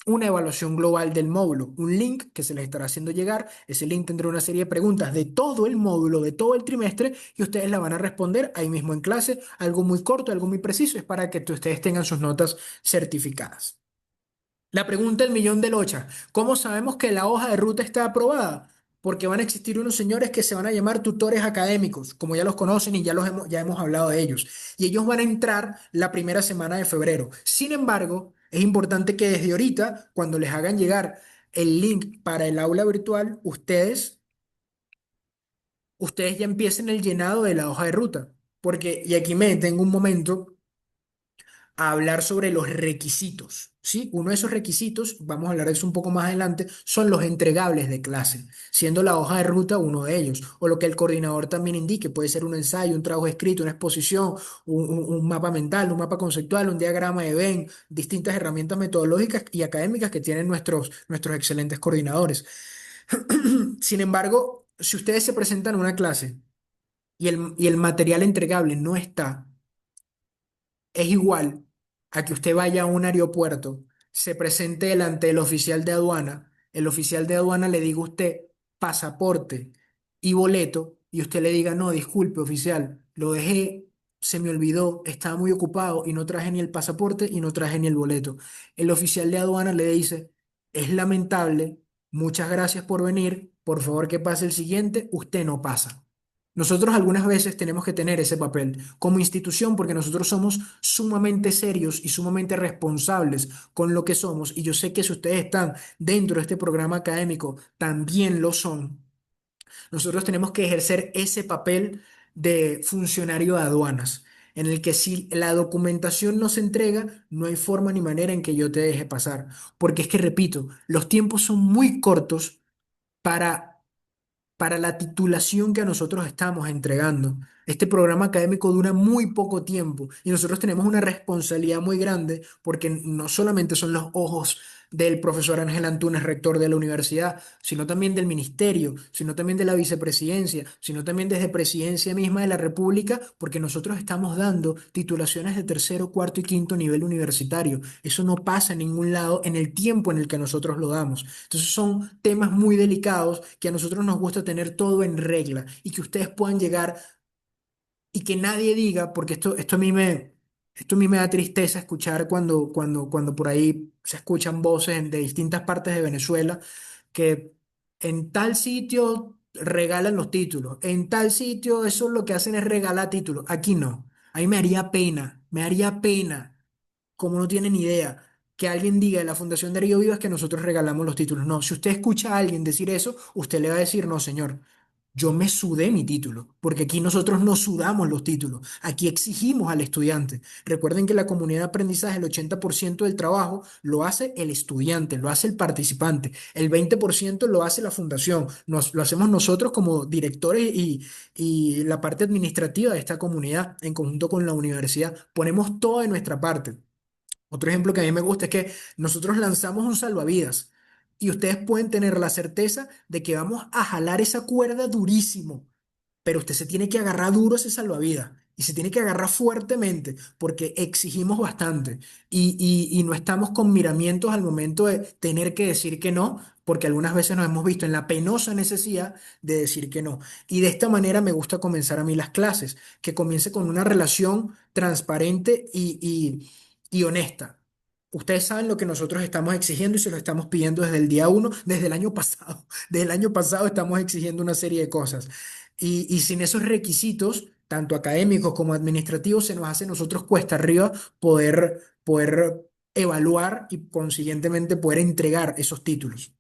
una evaluación global del módulo, un link que se les estará haciendo llegar. Ese link tendrá una serie de preguntas de todo el módulo, de todo el trimestre, y ustedes la van a responder ahí mismo en clase, algo muy corto, algo muy preciso, es para que ustedes tengan sus notas certificadas. La pregunta del millón del ocha, ¿cómo sabemos que la hoja de ruta está aprobada? porque van a existir unos señores que se van a llamar tutores académicos, como ya los conocen y ya hemos hablado de ellos. Y ellos van a entrar la primera semana de febrero. Sin embargo, es importante que desde ahorita, cuando les hagan llegar el link para el aula virtual, ustedes ya empiecen el llenado de la hoja de ruta. Porque, y aquí me detengo un momento a hablar sobre los requisitos, ¿sí? Uno de esos requisitos, vamos a hablar de eso un poco más adelante, son los entregables de clase, siendo la hoja de ruta uno de ellos, o lo que el coordinador también indique, puede ser un ensayo, un trabajo escrito, una exposición, un mapa mental, un mapa conceptual, un diagrama de Venn, distintas herramientas metodológicas y académicas que tienen nuestros excelentes coordinadores. Sin embargo, si ustedes se presentan a una clase y el material entregable no está, es igual a que usted vaya a un aeropuerto, se presente delante del oficial de aduana, el oficial de aduana le diga a usted pasaporte y boleto, y usted le diga, no, disculpe, oficial, lo dejé, se me olvidó, estaba muy ocupado y no traje ni el pasaporte y no traje ni el boleto. El oficial de aduana le dice, es lamentable, muchas gracias por venir, por favor que pase el siguiente, usted no pasa. Nosotros algunas veces tenemos que tener ese papel como institución porque nosotros somos sumamente serios y sumamente responsables con lo que somos. Y yo sé que si ustedes están dentro de este programa académico, también lo son. Nosotros tenemos que ejercer ese papel de funcionario de aduanas, en el que si la documentación no se entrega, no hay forma ni manera en que yo te deje pasar. Porque es que, repito, los tiempos son muy cortos para la titulación que a nosotros estamos entregando. Este programa académico dura muy poco tiempo y nosotros tenemos una responsabilidad muy grande porque no solamente son los ojos del profesor Ángel Antunes, rector de la universidad, sino también del ministerio, sino también de la vicepresidencia, sino también desde presidencia misma de la República, porque nosotros estamos dando titulaciones de tercero, cuarto y quinto nivel universitario. Eso no pasa en ningún lado en el tiempo en el que nosotros lo damos. Entonces son temas muy delicados que a nosotros nos gusta tener todo en regla y que ustedes puedan llegar y que nadie diga, porque esto a mí me da tristeza escuchar cuando por ahí se escuchan voces de distintas partes de Venezuela que en tal sitio regalan los títulos, en tal sitio eso lo que hacen es regalar títulos. Aquí no. A mí me haría pena, como no tienen idea, que alguien diga de la Fundación Darío Vivas que nosotros regalamos los títulos. No, si usted escucha a alguien decir eso, usted le va a decir, no, señor. Yo me sudé mi título, porque aquí nosotros no sudamos los títulos, aquí exigimos al estudiante. Recuerden que la comunidad de aprendizaje, el 80% del trabajo lo hace el estudiante, lo hace el participante, el 20% lo hace la fundación, lo hacemos nosotros como directores y la parte administrativa de esta comunidad en conjunto con la universidad. Ponemos todo de nuestra parte. Otro ejemplo que a mí me gusta es que nosotros lanzamos un salvavidas y ustedes pueden tener la certeza de que vamos a jalar esa cuerda durísimo, pero usted se tiene que agarrar duro a ese salvavidas y se tiene que agarrar fuertemente porque exigimos bastante y no estamos con miramientos al momento de tener que decir que no, porque algunas veces nos hemos visto en la penosa necesidad de decir que no. Y de esta manera me gusta comenzar a mí las clases, que comience con una relación transparente y honesta. Ustedes saben lo que nosotros estamos exigiendo y se lo estamos pidiendo desde el día uno, desde el año pasado. Desde el año pasado estamos exigiendo una serie de cosas. Y sin esos requisitos, tanto académicos como administrativos, se nos hace a nosotros cuesta arriba poder evaluar y consiguientemente poder entregar esos títulos.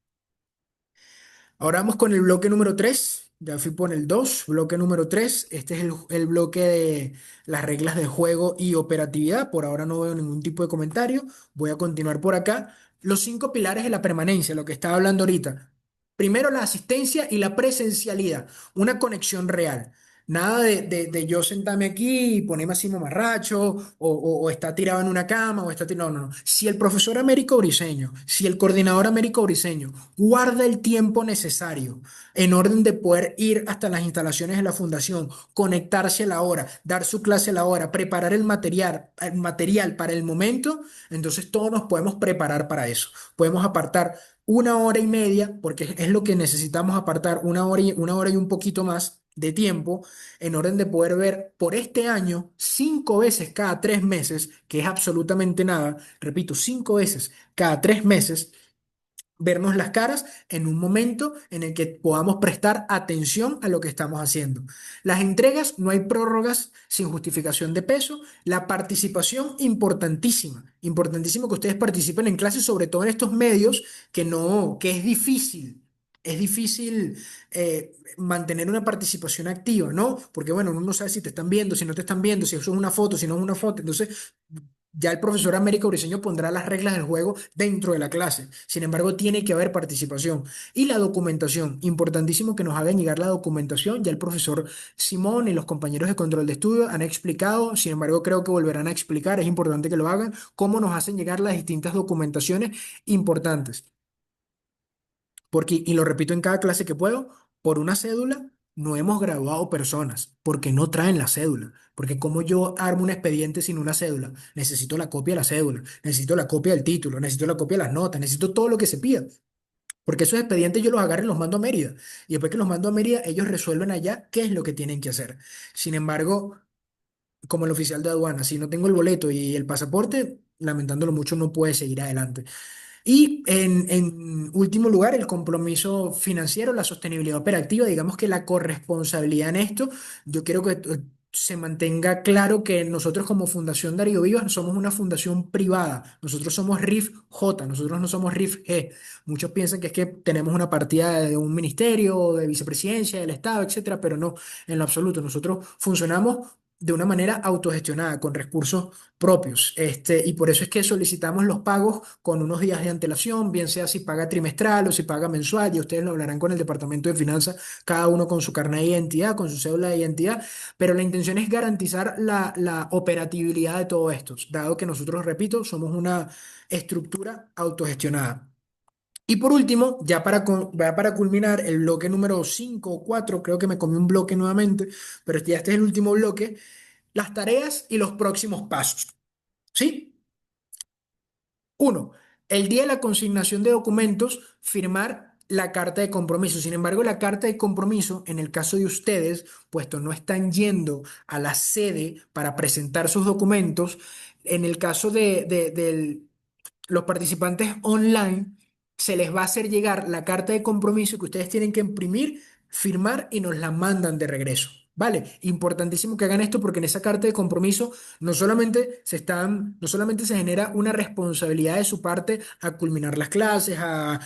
Ahora vamos con el bloque número 3. Ya fui por el 2, bloque número 3. Este es el bloque de las reglas de juego y operatividad. Por ahora no veo ningún tipo de comentario. Voy a continuar por acá. Los 5 pilares de la permanencia, lo que estaba hablando ahorita. Primero, la asistencia y la presencialidad, una conexión real. Nada de yo sentarme aquí y ponerme así mamarracho o está tirado en una cama o está tirado. No, no, no. Si el profesor Américo Briceño, si el coordinador Américo Briceño guarda el tiempo necesario en orden de poder ir hasta las instalaciones de la fundación, conectarse a la hora, dar su clase a la hora, preparar el material para el momento, entonces todos nos podemos preparar para eso. Podemos apartar 1 hora y media, porque es lo que necesitamos apartar, 1 hora y un poquito más de tiempo, en orden de poder ver por este año 5 veces cada 3 meses, que es absolutamente nada, repito, 5 veces cada 3 meses vernos las caras en un momento en el que podamos prestar atención a lo que estamos haciendo. Las entregas, no hay prórrogas sin justificación de peso. La participación, importantísima. Importantísimo que ustedes participen en clases, sobre todo en estos medios que no, que es difícil. Es difícil mantener una participación activa, ¿no? Porque bueno, uno no sabe si te están viendo, si no te están viendo, si eso es una foto, si no es una foto. Entonces, ya el profesor Américo Briceño pondrá las reglas del juego dentro de la clase. Sin embargo, tiene que haber participación. Y la documentación, importantísimo que nos hagan llegar la documentación. Ya el profesor Simón y los compañeros de control de estudio han explicado, sin embargo, creo que volverán a explicar, es importante que lo hagan, cómo nos hacen llegar las distintas documentaciones importantes. Porque, y lo repito en cada clase que puedo, por una cédula no hemos graduado personas, porque no traen la cédula. Porque como yo armo un expediente sin una cédula, necesito la copia de la cédula, necesito la copia del título, necesito la copia de las notas, necesito todo lo que se pida. Porque esos expedientes yo los agarro y los mando a Mérida. Y después que los mando a Mérida, ellos resuelven allá qué es lo que tienen que hacer. Sin embargo, como el oficial de aduana, si no tengo el boleto y el pasaporte, lamentándolo mucho, no puede seguir adelante. Y en último lugar, el compromiso financiero, la sostenibilidad operativa, digamos que la corresponsabilidad en esto, yo quiero que se mantenga claro que nosotros como Fundación Darío Vivas somos una fundación privada, nosotros somos RIF J, nosotros no somos RIF G. Muchos piensan que es que tenemos una partida de un ministerio, de vicepresidencia, del Estado, etcétera, pero no, en lo absoluto, nosotros funcionamos de una manera autogestionada, con recursos propios. Y por eso es que solicitamos los pagos con unos días de antelación, bien sea si paga trimestral o si paga mensual, y ustedes lo hablarán con el Departamento de Finanzas, cada uno con su carnet de identidad, con su cédula de identidad, pero la intención es garantizar la operatividad de todo esto, dado que nosotros, repito, somos una estructura autogestionada. Y por último, ya para culminar el bloque número 5 o 4, creo que me comí un bloque nuevamente, pero ya este es el último bloque, las tareas y los próximos pasos. ¿Sí? Uno, el día de la consignación de documentos, firmar la carta de compromiso. Sin embargo, la carta de compromiso, en el caso de ustedes, puesto no están yendo a la sede para presentar sus documentos, en el caso de los participantes online, se les va a hacer llegar la carta de compromiso que ustedes tienen que imprimir, firmar y nos la mandan de regreso. Vale, importantísimo que hagan esto porque en esa carta de compromiso no solamente se genera una responsabilidad de su parte a culminar las clases, a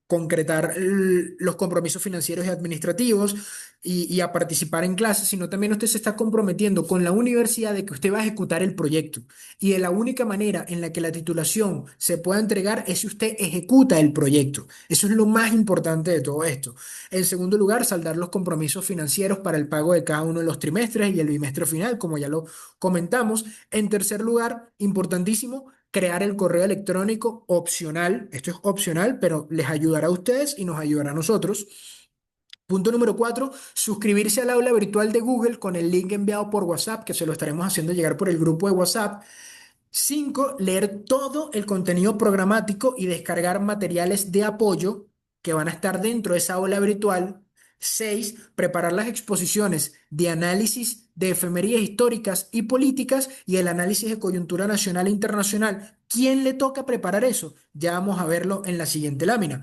concretar los compromisos financieros y administrativos y a participar en clases, sino también usted se está comprometiendo con la universidad de que usted va a ejecutar el proyecto. Y de la única manera en la que la titulación se pueda entregar es si usted ejecuta el proyecto. Eso es lo más importante de todo esto. En segundo lugar, saldar los compromisos financieros para el pago de cada uno de los trimestres y el bimestre final, como ya lo comentamos. En tercer lugar, importantísimo, crear el correo electrónico opcional. Esto es opcional, pero les ayudará a ustedes y nos ayudará a nosotros. Punto número 4, suscribirse al aula virtual de Google con el link enviado por WhatsApp, que se lo estaremos haciendo llegar por el grupo de WhatsApp. 5, leer todo el contenido programático y descargar materiales de apoyo que van a estar dentro de esa aula virtual. 6, preparar las exposiciones de análisis de efemerías históricas y políticas y el análisis de coyuntura nacional e internacional. ¿Quién le toca preparar eso? Ya vamos a verlo en la siguiente lámina.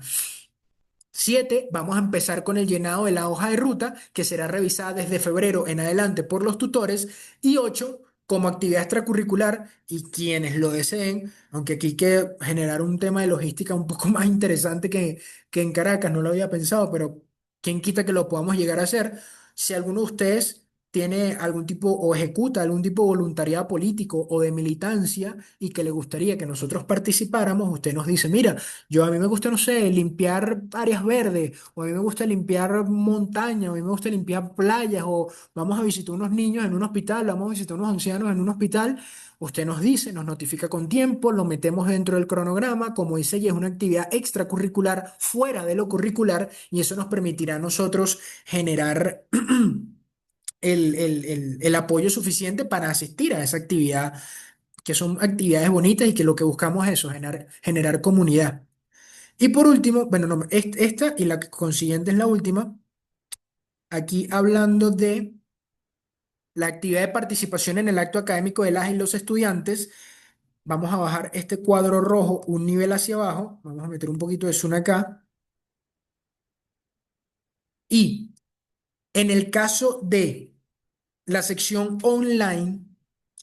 7, vamos a empezar con el llenado de la hoja de ruta, que será revisada desde febrero en adelante por los tutores. Y 8, como actividad extracurricular, y quienes lo deseen, aunque aquí hay que generar un tema de logística un poco más interesante que en Caracas, no lo había pensado, pero quién quita que lo podamos llegar a hacer. Si alguno de ustedes tiene algún tipo o ejecuta algún tipo de voluntariado político o de militancia y que le gustaría que nosotros participáramos, usted nos dice, mira, yo a mí me gusta, no sé, limpiar áreas verdes, o a mí me gusta limpiar montañas, o a mí me gusta limpiar playas, o vamos a visitar unos niños en un hospital, vamos a visitar unos ancianos en un hospital. Usted nos dice, nos notifica con tiempo, lo metemos dentro del cronograma, como dice, y es una actividad extracurricular fuera de lo curricular, y eso nos permitirá a nosotros generar el apoyo suficiente para asistir a esa actividad, que son actividades bonitas y que lo que buscamos es eso, generar comunidad. Y por último, bueno, no, esta y la consiguiente es la última, aquí hablando de la actividad de participación en el acto académico de las y los estudiantes. vamos a bajar este cuadro rojo un nivel hacia abajo, vamos a meter un poquito de zoom acá, y en el caso de la sección online,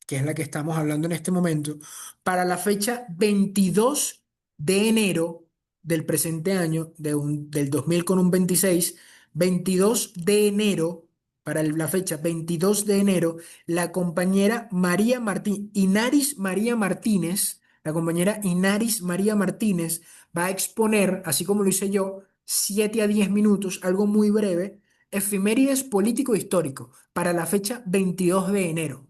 que es la que estamos hablando en este momento, para la fecha 22 de enero del presente año, del 2000 con un 26, 22 de enero, para la fecha 22 de enero, la compañera María Martín, Inaris María Martínez, la compañera Inaris María Martínez va a exponer, así como lo hice yo, 7 a 10 minutos, algo muy breve, efemérides político-histórico para la fecha 22 de enero.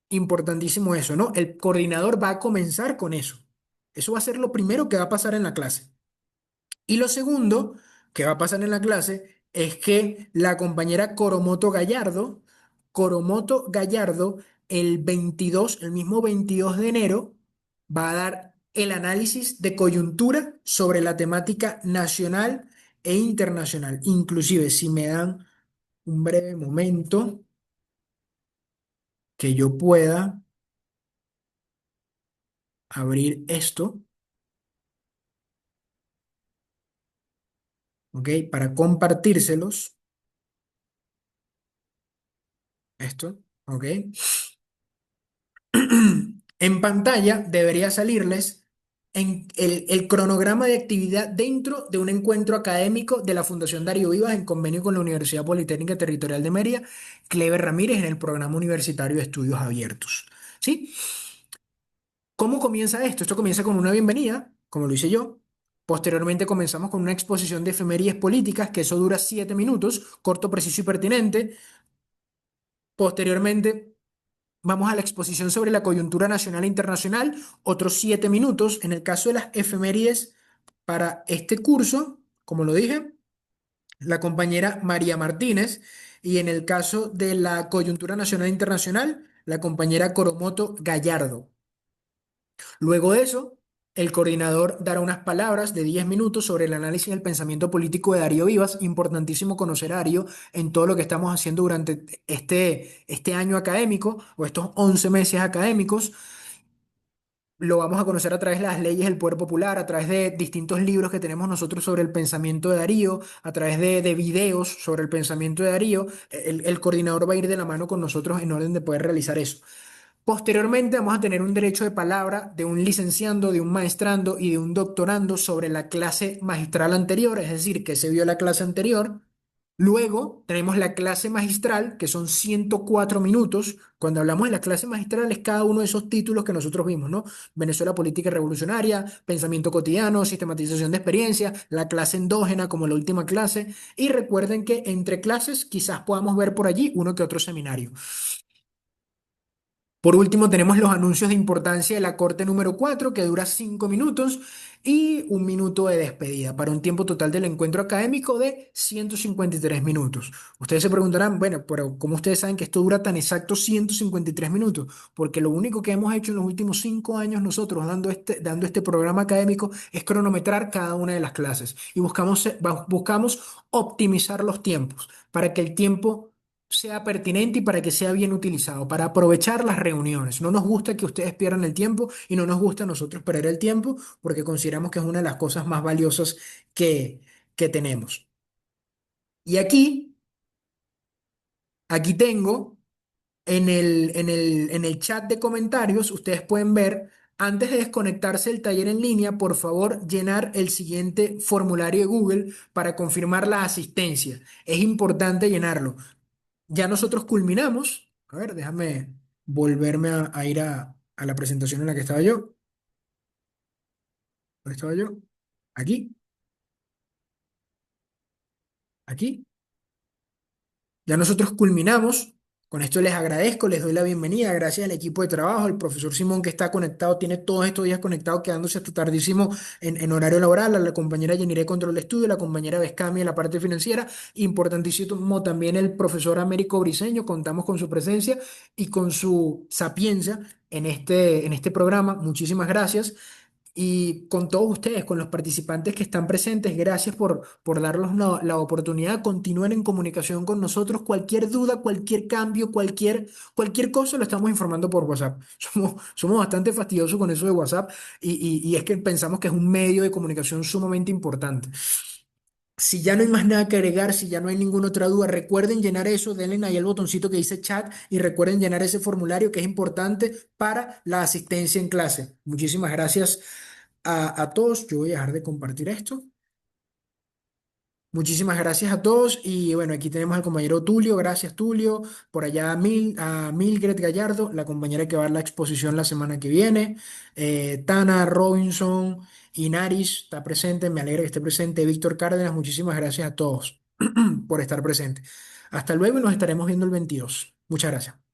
Importantísimo eso, ¿no? El coordinador va a comenzar con eso. Eso va a ser lo primero que va a pasar en la clase. Y lo segundo que va a pasar en la clase es que la compañera Coromoto Gallardo, el mismo 22 de enero, va a dar el análisis de coyuntura sobre la temática nacional e internacional. Inclusive, si me dan un breve momento que yo pueda abrir esto, ¿ok? Para compartírselos, esto, ¿ok? En pantalla debería salirles el cronograma de actividad dentro de un encuentro académico de la Fundación Darío Vivas en convenio con la Universidad Politécnica Territorial de Mérida, Cleber Ramírez, en el programa universitario de estudios abiertos. ¿Sí? ¿Cómo comienza esto? Esto comienza con una bienvenida, como lo hice yo. Posteriormente comenzamos con una exposición de efemérides políticas, que eso dura 7 minutos, corto, preciso y pertinente. Posteriormente vamos a la exposición sobre la coyuntura nacional e internacional, otros 7 minutos. En el caso de las efemérides para este curso, como lo dije, la compañera María Martínez. Y en el caso de la coyuntura nacional e internacional, la compañera Coromoto Gallardo. Luego de eso, el coordinador dará unas palabras de 10 minutos sobre el análisis del pensamiento político de Darío Vivas. Importantísimo conocer a Darío en todo lo que estamos haciendo durante este año académico o estos 11 meses académicos. Lo vamos a conocer a través de las leyes del poder popular, a través de distintos libros que tenemos nosotros sobre el pensamiento de Darío, a través de videos sobre el pensamiento de Darío. El coordinador va a ir de la mano con nosotros en orden de poder realizar eso. Posteriormente vamos a tener un derecho de palabra de un licenciando, de un maestrando y de un doctorando sobre la clase magistral anterior, es decir, que se vio la clase anterior. Luego tenemos la clase magistral, que son 104 minutos. Cuando hablamos de la clase magistral es cada uno de esos títulos que nosotros vimos, ¿no? Venezuela política y revolucionaria, pensamiento cotidiano, sistematización de experiencia, la clase endógena como la última clase. Y recuerden que entre clases quizás podamos ver por allí uno que otro seminario. Por último, tenemos los anuncios de importancia de la corte número 4 que dura 5 minutos, y 1 minuto de despedida, para un tiempo total del encuentro académico de 153 minutos. Ustedes se preguntarán, bueno, pero ¿cómo ustedes saben que esto dura tan exacto 153 minutos? Porque lo único que hemos hecho en los últimos 5 años nosotros dando este programa académico es cronometrar cada una de las clases, y buscamos optimizar los tiempos para que el tiempo sea pertinente y para que sea bien utilizado, para aprovechar las reuniones. No nos gusta que ustedes pierdan el tiempo y no nos gusta a nosotros perder el tiempo, porque consideramos que es una de las cosas más valiosas que tenemos. Y aquí tengo en el chat de comentarios, ustedes pueden ver, antes de desconectarse del taller en línea, por favor, llenar el siguiente formulario de Google para confirmar la asistencia. Es importante llenarlo. Ya nosotros culminamos. A ver, déjame volverme a ir a la presentación en la que estaba yo. ¿Dónde estaba yo? Aquí, aquí. Ya nosotros culminamos. Con esto les agradezco, les doy la bienvenida. Gracias al equipo de trabajo, el profesor Simón que está conectado, tiene todos estos días conectado, quedándose hasta tardísimo en horario laboral. A la compañera Yanire Control de Estudio, la compañera Vescami en la parte financiera. Importantísimo también el profesor Américo Briceño. Contamos con su presencia y con su sapiencia en este programa. Muchísimas gracias. Y con todos ustedes, con los participantes que están presentes, gracias por darnos la oportunidad. Continúen en comunicación con nosotros. Cualquier duda, cualquier cambio, cualquier cosa lo estamos informando por WhatsApp. Somos bastante fastidiosos con eso de WhatsApp y es que pensamos que es un medio de comunicación sumamente importante. Si ya no hay más nada que agregar, si ya no hay ninguna otra duda, recuerden llenar eso, denle ahí el botoncito que dice chat y recuerden llenar ese formulario que es importante para la asistencia en clase. Muchísimas gracias a todos. Yo voy a dejar de compartir esto. Muchísimas gracias a todos y bueno, aquí tenemos al compañero Tulio, gracias Tulio, por allá a Mildred Gallardo, la compañera que va a dar la exposición la semana que viene, Tana Robinson, Inaris está presente, me alegra que esté presente, Víctor Cárdenas, muchísimas gracias a todos por estar presentes. Hasta luego y nos estaremos viendo el 22. Muchas gracias.